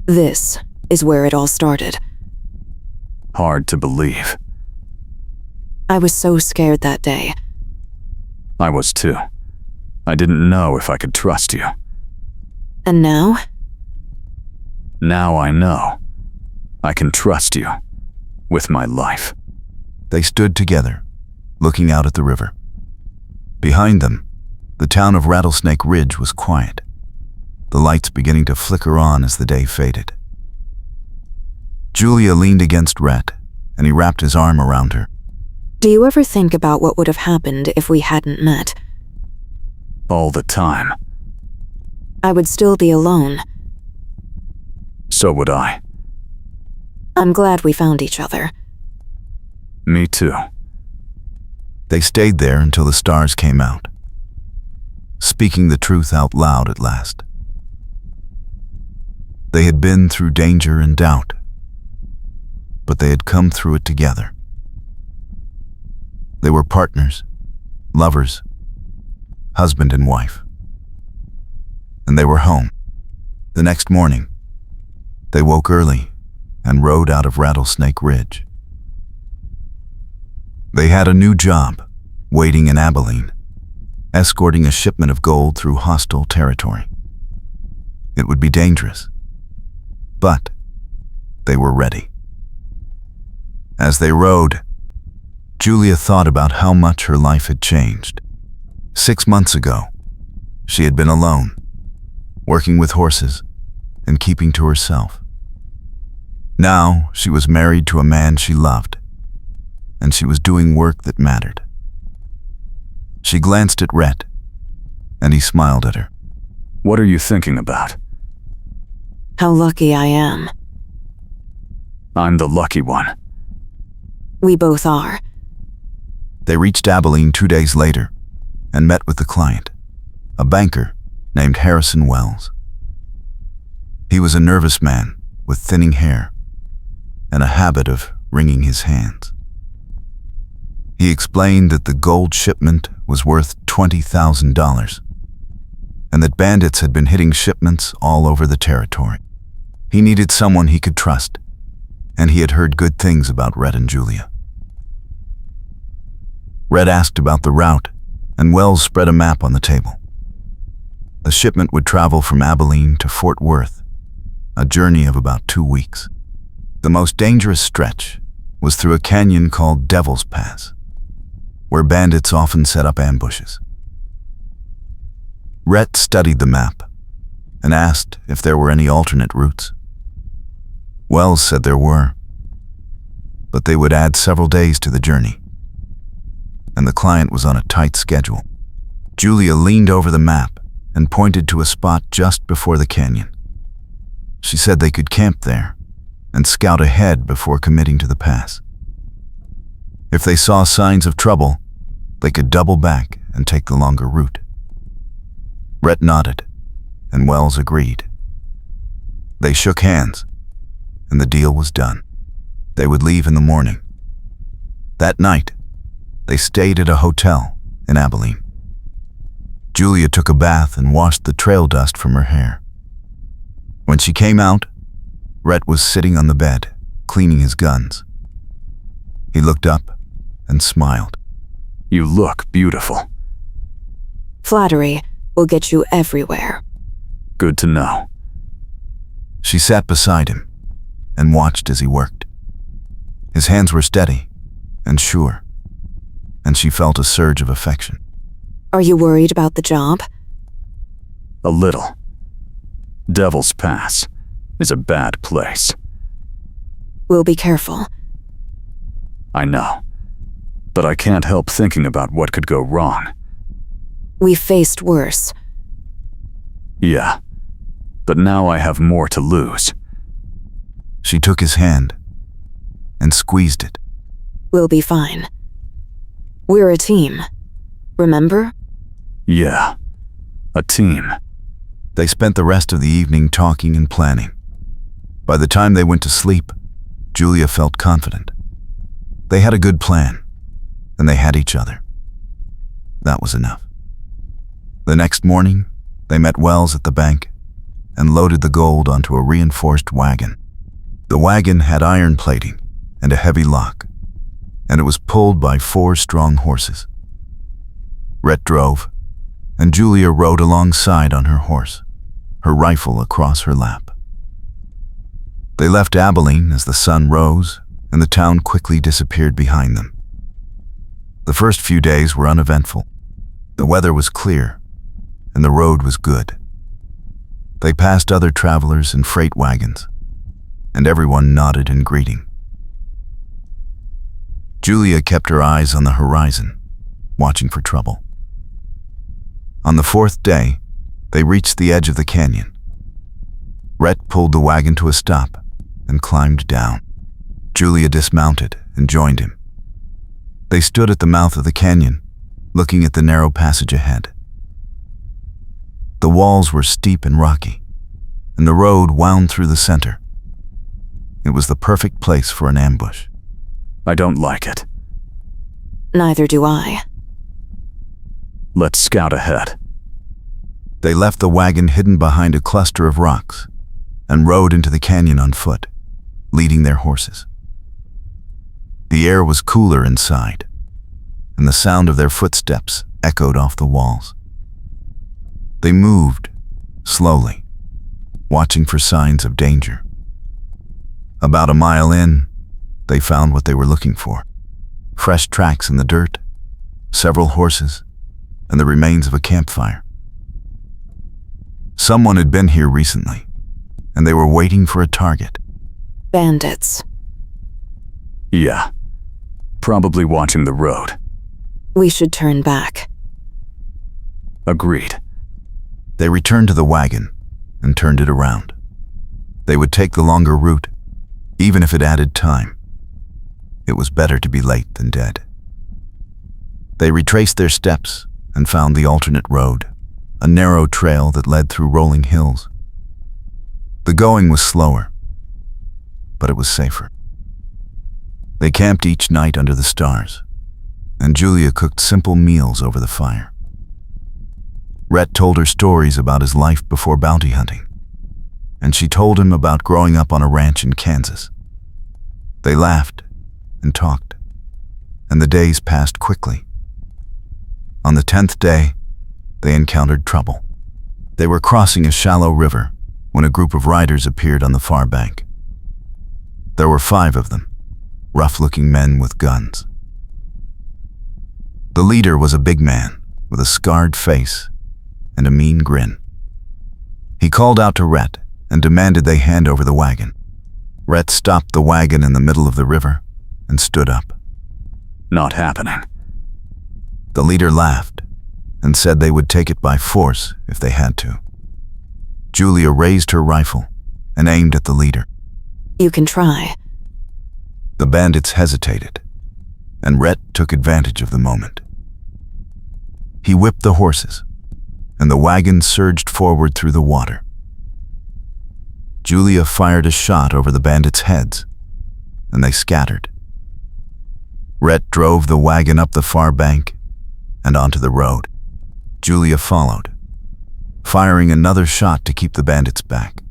This is where it all started. Hard to believe. I was so scared that day. I was too. I didn't know if I could trust you. And now? Now I know. I can trust you. With my life. They stood together, looking out at the river. Behind them, the town of Rattlesnake Ridge was quiet, the lights beginning to flicker on as the day faded. Julia leaned against Rhett, and he wrapped his arm around her. Do you ever think about what would have happened if we hadn't met? All the time. I would still be alone. So would I. I'm glad we found each other. Me too. They stayed there until the stars came out, speaking the truth out loud at last. They had been through danger and doubt, but they had come through it together. They were partners, lovers, husband and wife. And they were home. The next morning, they woke early and rode out of Rattlesnake Ridge. They had a new job, waiting in Abilene, escorting a shipment of gold through hostile territory. It would be dangerous, but they were ready. As they rode, Julia thought about how much her life had changed. 6 months ago, she had been alone, working with horses and keeping to herself. Now she was married to a man she loved, and she was doing work that mattered. She glanced at Rhett, and he smiled at her. What are you thinking about? How lucky I am. I'm the lucky one. We both are. They reached Abilene 2 days later and met with the client, a banker named Harrison Wells. He was a nervous man with thinning hair and a habit of wringing his hands. He explained that the gold shipment was worth $20,000 and that bandits had been hitting shipments all over the territory. He needed someone he could trust, and he had heard good things about Rhett and Julia. Rhett asked about the route, and Wells spread a map on the table. The shipment would travel from Abilene to Fort Worth, a journey of about 2 weeks. The most dangerous stretch was through a canyon called Devil's Pass, where bandits often set up ambushes. Rhett studied the map and asked if there were any alternate routes. Wells said there were, but they would add several days to the journey, and the client was on a tight schedule. Julia leaned over the map and pointed to a spot just before the canyon. She said they could camp there and scout ahead before committing to the pass. If they saw signs of trouble, they could double back and take the longer route. Rhett nodded, and Wells agreed. They shook hands, and the deal was done. They would leave in the morning. That night, they stayed at a hotel in Abilene. Julia took a bath and washed the trail dust from her hair. When she came out, Rhett was sitting on the bed, cleaning his guns. He looked up and smiled. You look beautiful. Flattery will get you everywhere. Good to know. She sat beside him and watched as he worked. His hands were steady and sure, and she felt a surge of affection. Are you worried about the job? A little. Devil's Pass is a bad place. We'll be careful. I know, but I can't help thinking about what could go wrong. We faced worse. Yeah, but now I have more to lose. She took his hand, and squeezed it. We'll be fine. We're a team. Remember? Yeah, a team. They spent the rest of the evening talking and planning. By the time they went to sleep, Julia felt confident. They had a good plan, and they had each other. That was enough. The next morning, they met Wells at the bank and loaded the gold onto a reinforced wagon. The wagon had iron plating and a heavy lock, and it was pulled by 4 strong horses. Rhett drove, and Julia rode alongside on her horse, her rifle across her lap. They left Abilene as the sun rose, and the town quickly disappeared behind them. The first few days were uneventful. The weather was clear, and the road was good. They passed other travelers in freight wagons, and everyone nodded in greeting. Julia kept her eyes on the horizon, watching for trouble. On the 4th day, they reached the edge of the canyon. Rhett pulled the wagon to a stop and climbed down. Julia dismounted and joined him. They stood at the mouth of the canyon, looking at the narrow passage ahead. The walls were steep and rocky, and the road wound through the center. It was the perfect place for an ambush. I don't like it. Neither do I. Let's scout ahead. They left the wagon hidden behind a cluster of rocks and rode into the canyon on foot, leading their horses. The air was cooler inside, and the sound of their footsteps echoed off the walls. They moved, slowly, watching for signs of danger. About a mile in, they found what they were looking for. Fresh tracks in the dirt, several horses, and the remains of a campfire. Someone had been here recently, and they were waiting for a target. Bandits. Yeah, probably watching the road. We should turn back. Agreed. They returned to the wagon and turned it around. They would take the longer route, even if it added time. It was better to be late than dead. They retraced their steps and found the alternate road, a narrow trail that led through rolling hills. The going was slower, but it was safer. They camped each night under the stars, and Julia cooked simple meals over the fire. Rhett told her stories about his life before bounty hunting, and she told him about growing up on a ranch in Kansas. They laughed and talked, and the days passed quickly. On the 10th day, they encountered trouble. They were crossing a shallow river when a group of riders appeared on the far bank. There were 5 of them, rough-looking men with guns. The leader was a big man with a scarred face and a mean grin. He called out to Rhett and demanded they hand over the wagon. Rhett stopped the wagon in the middle of the river and stood up. Not happening. The leader laughed and said they would take it by force if they had to. Julia raised her rifle and aimed at the leader. You can try. The bandits hesitated, and Rhett took advantage of the moment. He whipped the horses, and the wagon surged forward through the water. Julia fired a shot over the bandits' heads, and they scattered. Rhett drove the wagon up the far bank and onto the road. Julia followed, firing another shot to keep the bandits back.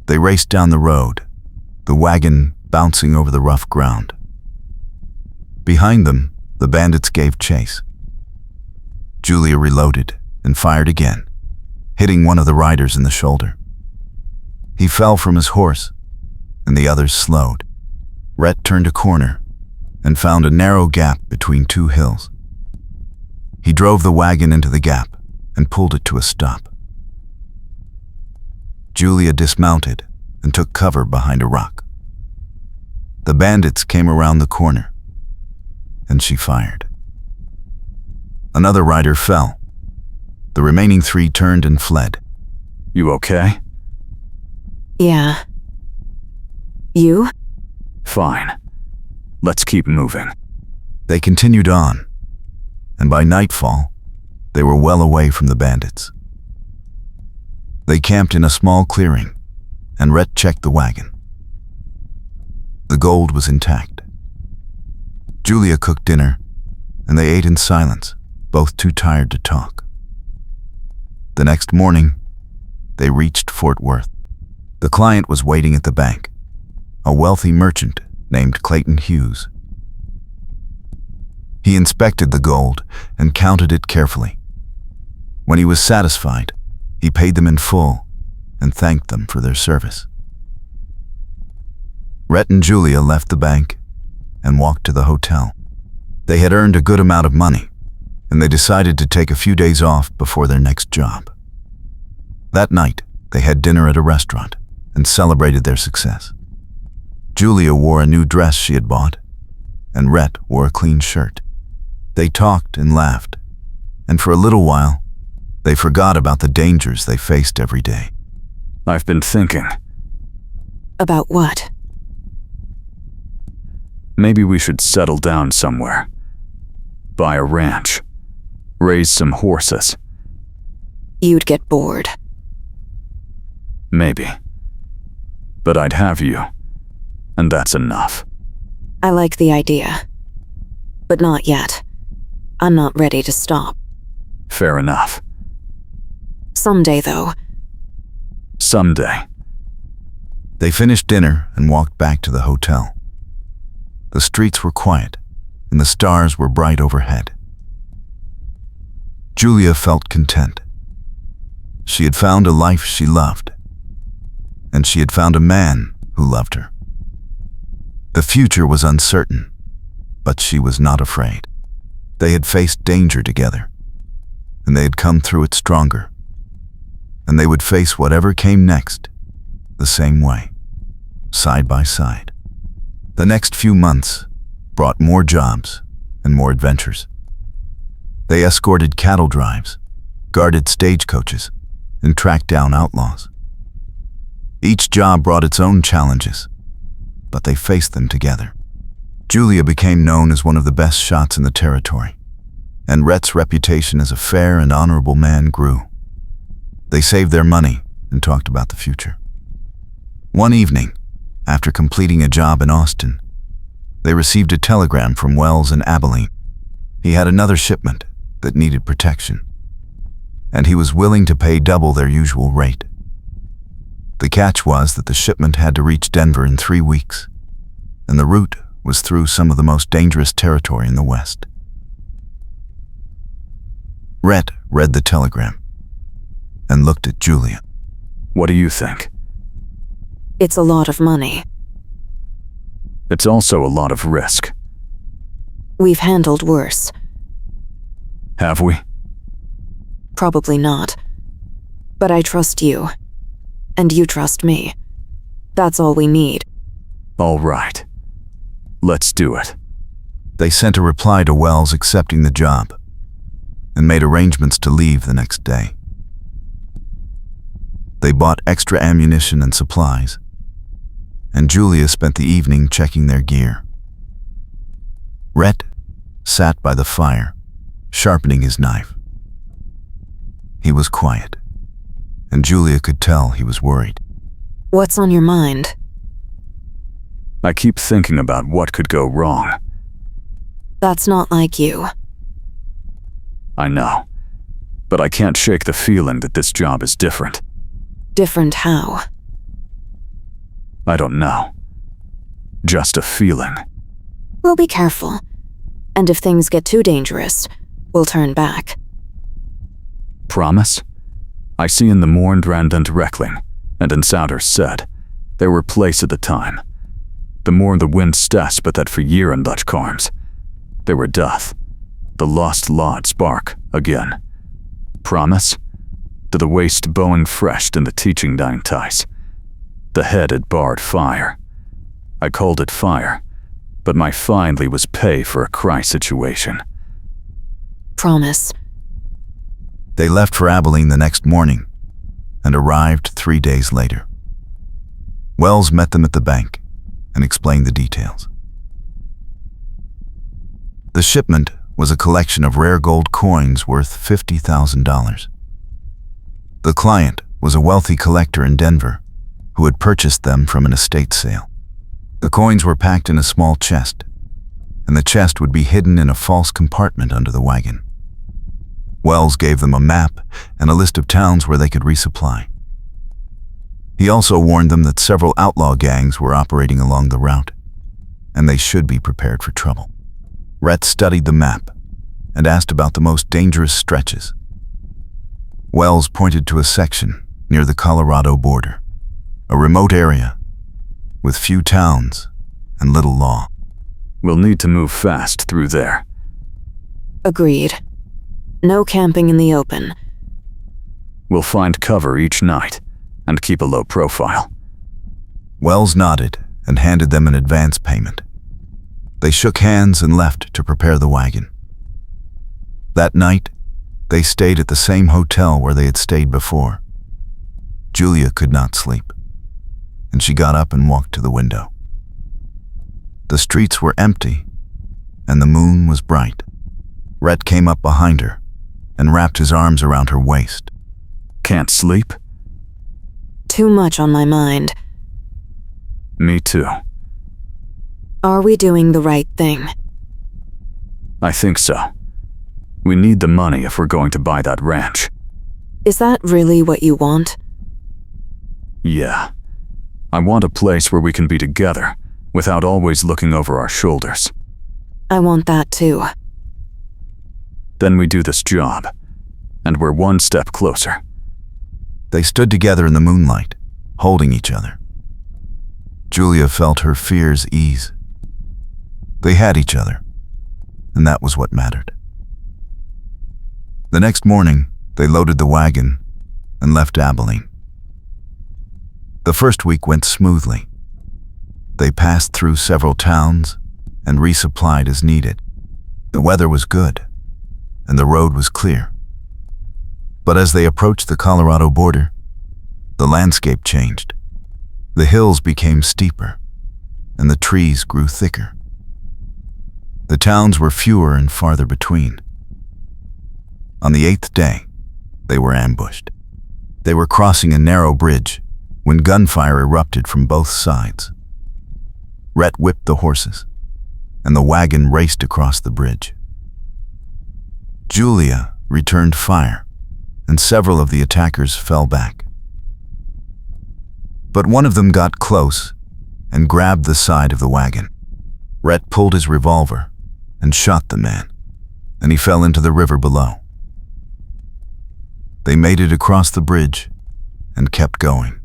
They raced down the road, the wagon bouncing over the rough ground. Behind them, the bandits gave chase. Julia reloaded and fired again, hitting one of the riders in the shoulder. He fell from his horse, and the others slowed. Rhett turned a corner and found a narrow gap between 2 hills. He drove the wagon into the gap and pulled it to a stop. Julia dismounted and took cover behind a rock. The bandits came around the corner, and she fired. Another rider fell. The remaining 3 turned and fled. You okay? Yeah. You? Fine. Let's keep moving. They continued on, and by nightfall, they were well away from the bandits. They camped in a small clearing, and Rhett checked the wagon. The gold was intact. Julia cooked dinner, and they ate in silence, both too tired to talk. The next morning, they reached Fort Worth. The client was waiting at the bank, a wealthy merchant named Clayton Hughes. He inspected the gold and counted it carefully. When he was satisfied, he paid them in full and thanked them for their service. Rhett and Julia left the bank and walked to the hotel. They had earned a good amount of money, and they decided to take a few days off before their next job. That night, they had dinner at a restaurant and celebrated their success. Julia wore a new dress she had bought, and Rhett wore a clean shirt. They talked and laughed, and for a little while, they forgot about the dangers they faced every day. I've been thinking. About what? Maybe we should settle down somewhere. Buy a ranch. Raise some horses. You'd get bored. Maybe. But I'd have you. And that's enough. I like the idea. But not yet. I'm not ready to stop. Fair enough. Someday, though. Someday. They finished dinner and walked back to the hotel. The streets were quiet, and the stars were bright overhead. Julia felt content. She had found a life she loved, and she had found a man who loved her. The future was uncertain, but she was not afraid. They had faced danger together, and they had come through it stronger, and they would face whatever came next the same way, side by side. The next few months brought more jobs and more adventures. They escorted cattle drives, guarded stagecoaches, and tracked down outlaws. Each job brought its own challenges, but they faced them together. Julia became known as one of the best shots in the territory, and Rhett's reputation as a fair and honorable man grew. They saved their money and talked about the future. One evening, after completing a job in Austin, they received a telegram from Wells in Abilene. He had another shipment that needed protection, and he was willing to pay double their usual rate. The catch was that the shipment had to reach Denver in 3 weeks, and the route was through some of the most dangerous territory in the West. Rhett read the telegram and looked at Julia. What do you think? It's a lot of money. It's also a lot of risk. We've handled worse. Have we? Probably not. But I trust you. And you trust me. That's all we need. All right. Let's do it. They sent a reply to Wells accepting the job and made arrangements to leave the next day. They bought extra ammunition and supplies, and Julia spent the evening checking their gear. Rhett sat by the fire, sharpening his knife. He was quiet, and Julia could tell he was worried. What's on your mind? I keep thinking about what could go wrong. That's not like you. I know, but I can't shake the feeling that this job is different. Different how? I don't know. Just a feeling. We'll be careful. And if things get too dangerous, we'll turn back. Promise? I see in the Morn Drandant Reckling, and in Souders said, there were place at the time. The more the wind stas but that for year and Dutch carms. There were doth. The lost lod spark, again. Promise? To the waist bowing freshed in the teaching dine tice. The head had barred fire. I called it fire, but my finally was pay for a cry situation. Promise. They left for Abilene the next morning and arrived 3 days later. Wells met them at the bank and explained the details. The shipment was a collection of rare gold coins worth $50,000. The client was a wealthy collector in Denver who had purchased them from an estate sale. The coins were packed in a small chest, and the chest would be hidden in a false compartment under the wagon. Wells gave them a map and a list of towns where they could resupply. He also warned them that several outlaw gangs were operating along the route, and they should be prepared for trouble. Rhett studied the map and asked about the most dangerous stretches. Wells pointed to a section near the Colorado border, a remote area with few towns and little law. We'll need to move fast through there. Agreed. No camping in the open. We'll find cover each night and keep a low profile. Wells nodded and handed them an advance payment. They shook hands and left to prepare the wagon. That night, they stayed at the same hotel where they had stayed before. Julia could not sleep, and she got up and walked to the window. The streets were empty, and the moon was bright. Rhett came up behind her and wrapped his arms around her waist. Can't sleep? Too much on my mind. Me too. Are we doing the right thing? I think so. We need the money if we're going to buy that ranch. Is that really what you want? Yeah. I want a place where we can be together without always looking over our shoulders. I want that too. Then we do this job, and we're one step closer. They stood together in the moonlight, holding each other. Julia felt her fears ease. They had each other, and that was what mattered. The next morning, they loaded the wagon and left Abilene. The first week went smoothly. They passed through several towns and resupplied as needed. The weather was good, and the road was clear. But as they approached the Colorado border, the landscape changed. The hills became steeper, and the trees grew thicker. The towns were fewer and farther between. On the 8th day, they were ambushed. They were crossing a narrow bridge when gunfire erupted from both sides. Rhett whipped the horses, and the wagon raced across the bridge. Julia returned fire, and several of the attackers fell back. But one of them got close and grabbed the side of the wagon. Rhett pulled his revolver and shot the man, and he fell into the river below. They made it across the bridge and kept going.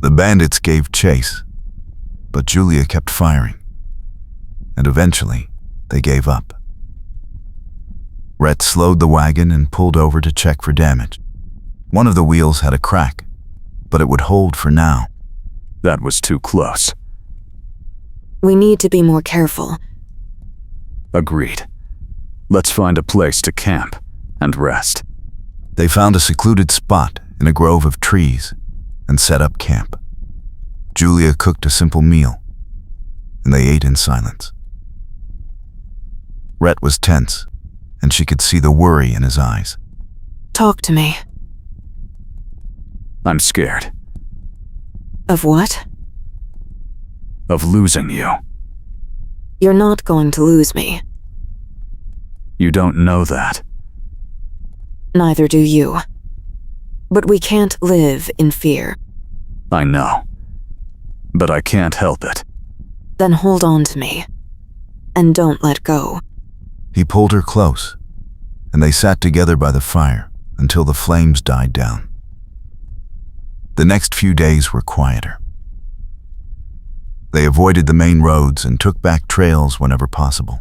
The bandits gave chase, but Julia kept firing, and eventually they gave up. Rhett slowed the wagon and pulled over to check for damage. One of the wheels had a crack, but it would hold for now. That was too close. We need to be more careful. Agreed. Let's find a place to camp and rest. They found a secluded spot in a grove of trees and set up camp. Julia cooked a simple meal, and they ate in silence. Rhett was tense, and she could see the worry in his eyes. Talk to me. I'm scared. Of what? Of losing you. You're not going to lose me. You don't know that. Neither do you. But we can't live in fear. I know. But I can't help it. Then hold on to me. And don't let go. He pulled her close, and they sat together by the fire until the flames died down. The next few days were quieter. They avoided the main roads and took back trails whenever possible.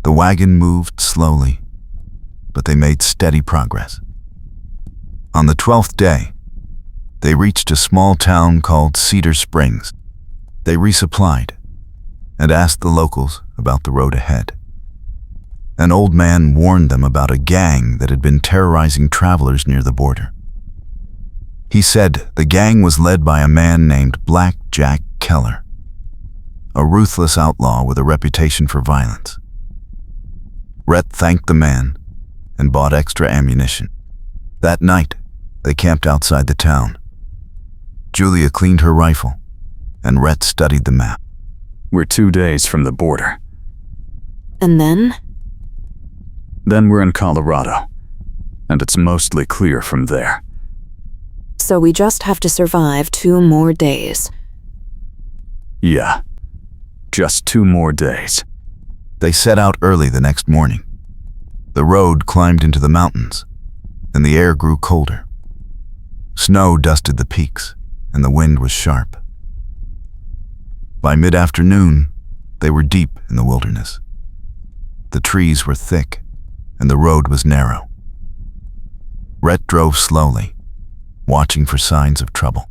The wagon moved slowly, but they made steady progress. On the 12th day, they reached a small town called Cedar Springs. They resupplied and asked the locals about the road ahead. An old man warned them about a gang that had been terrorizing travelers near the border. He said the gang was led by a man named Black Jack Keller, a ruthless outlaw with a reputation for violence. Rhett thanked the man and bought extra ammunition. That night, they camped outside the town. Julia cleaned her rifle, and Rhett studied the map. We're 2 days from the border. And then? Then we're in Colorado, and it's mostly clear from there. So we just have to survive 2 more days. Yeah, just 2 more days. They set out early the next morning. The road climbed into the mountains, and the air grew colder. Snow dusted the peaks, and the wind was sharp. By mid-afternoon, they were deep in the wilderness. The trees were thick, and the road was narrow. Rhett drove slowly, watching for signs of trouble.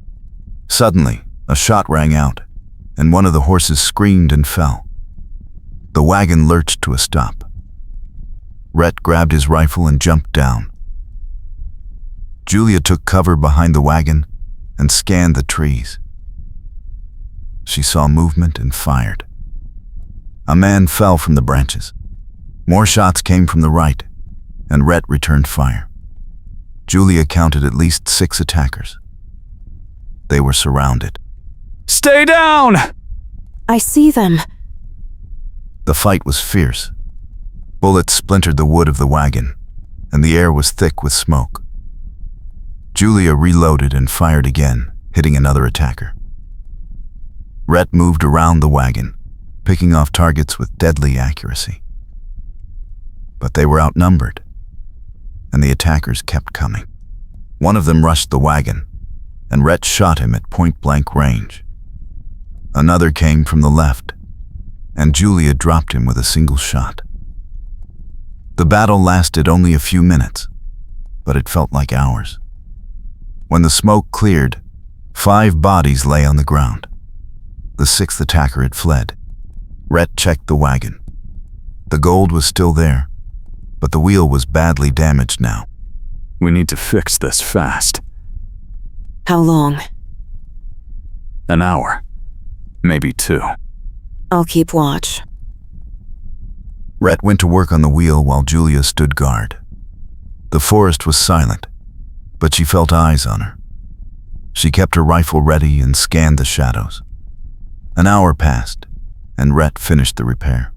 Suddenly, a shot rang out, and one of the horses screamed and fell. The wagon lurched to a stop. Rhett grabbed his rifle and jumped down. Julia took cover behind the wagon and scanned the trees. She saw movement and fired. A man fell from the branches. More shots came from the right, and Rhett returned fire. Julia counted at least 6 attackers. They were surrounded. Stay down! I see them. The fight was fierce. Bullets splintered the wood of the wagon, and the air was thick with smoke. Julia reloaded and fired again, hitting another attacker. Rhett moved around the wagon, picking off targets with deadly accuracy. But they were outnumbered, and the attackers kept coming. One of them rushed the wagon, and Rhett shot him at point-blank range. Another came from the left, and Julia dropped him with a single shot. The battle lasted only a few minutes, but it felt like hours. When the smoke cleared, 5 bodies lay on the ground. The 6th attacker had fled. Rhett checked the wagon. The gold was still there, but the wheel was badly damaged now. We need to fix this fast. How long? An hour. Maybe 2. I'll keep watch. Rhett went to work on the wheel while Julia stood guard. The forest was silent, but she felt eyes on her. She kept her rifle ready and scanned the shadows. An hour passed, and Rhett finished the repair.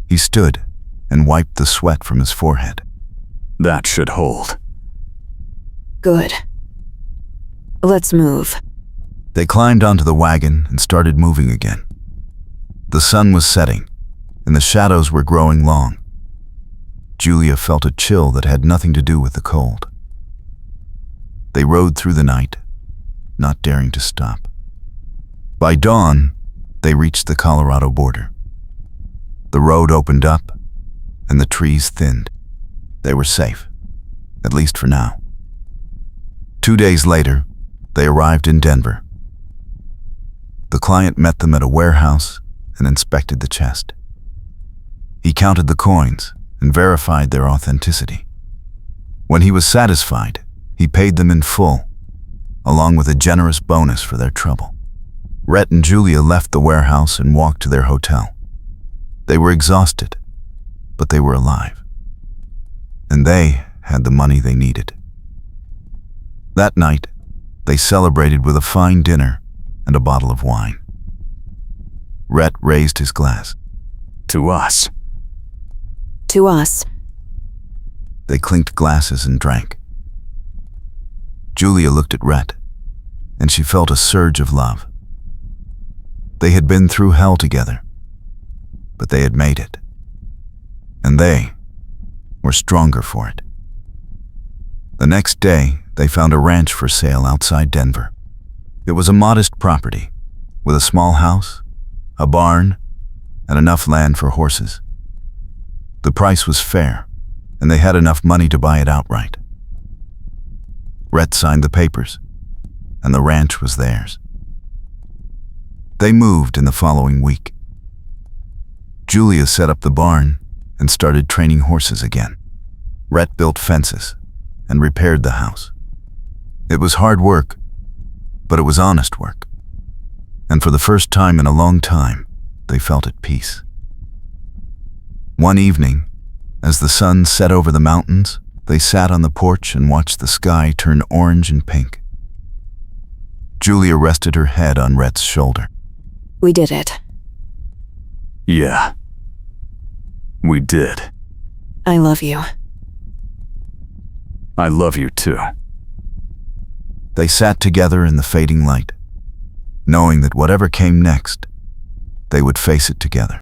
He stood and wiped the sweat from his forehead. That should hold. Good. Let's move. They climbed onto the wagon and started moving again. The sun was setting, and the shadows were growing long. Julia felt a chill that had nothing to do with the cold. They rode through the night, not daring to stop. By dawn, they reached the Colorado border. The road opened up, and the trees thinned. They were safe, at least for now. 2 days later, they arrived in Denver. The client met them at a warehouse and inspected the chest. He counted the coins and verified their authenticity. When he was satisfied, he paid them in full, along with a generous bonus for their trouble. Rhett and Julia left the warehouse and walked to their hotel. They were exhausted, but they were alive. And they had the money they needed. That night, they celebrated with a fine dinner and a bottle of wine. Rhett raised his glass. To us. To us. They clinked glasses and drank. Julia looked at Rhett, and she felt a surge of love. They had been through hell together, but they had made it. And they were stronger for it. The next day, they found a ranch for sale outside Denver. It was a modest property, with a small house, a barn, and enough land for horses. The price was fair, and they had enough money to buy it outright. Rhett signed the papers, and the ranch was theirs. They moved in the following week. Julia set up the barn and started training horses again. Rhett built fences and repaired the house. It was hard work, but it was honest work. And for the first time in a long time, they felt at peace. One evening, as the sun set over the mountains, they sat on the porch and watched the sky turn orange and pink. Julia rested her head on Rhett's shoulder. We did it. Yeah. We did. I love you. I love you too. They sat together in the fading light, knowing that whatever came next, they would face it together.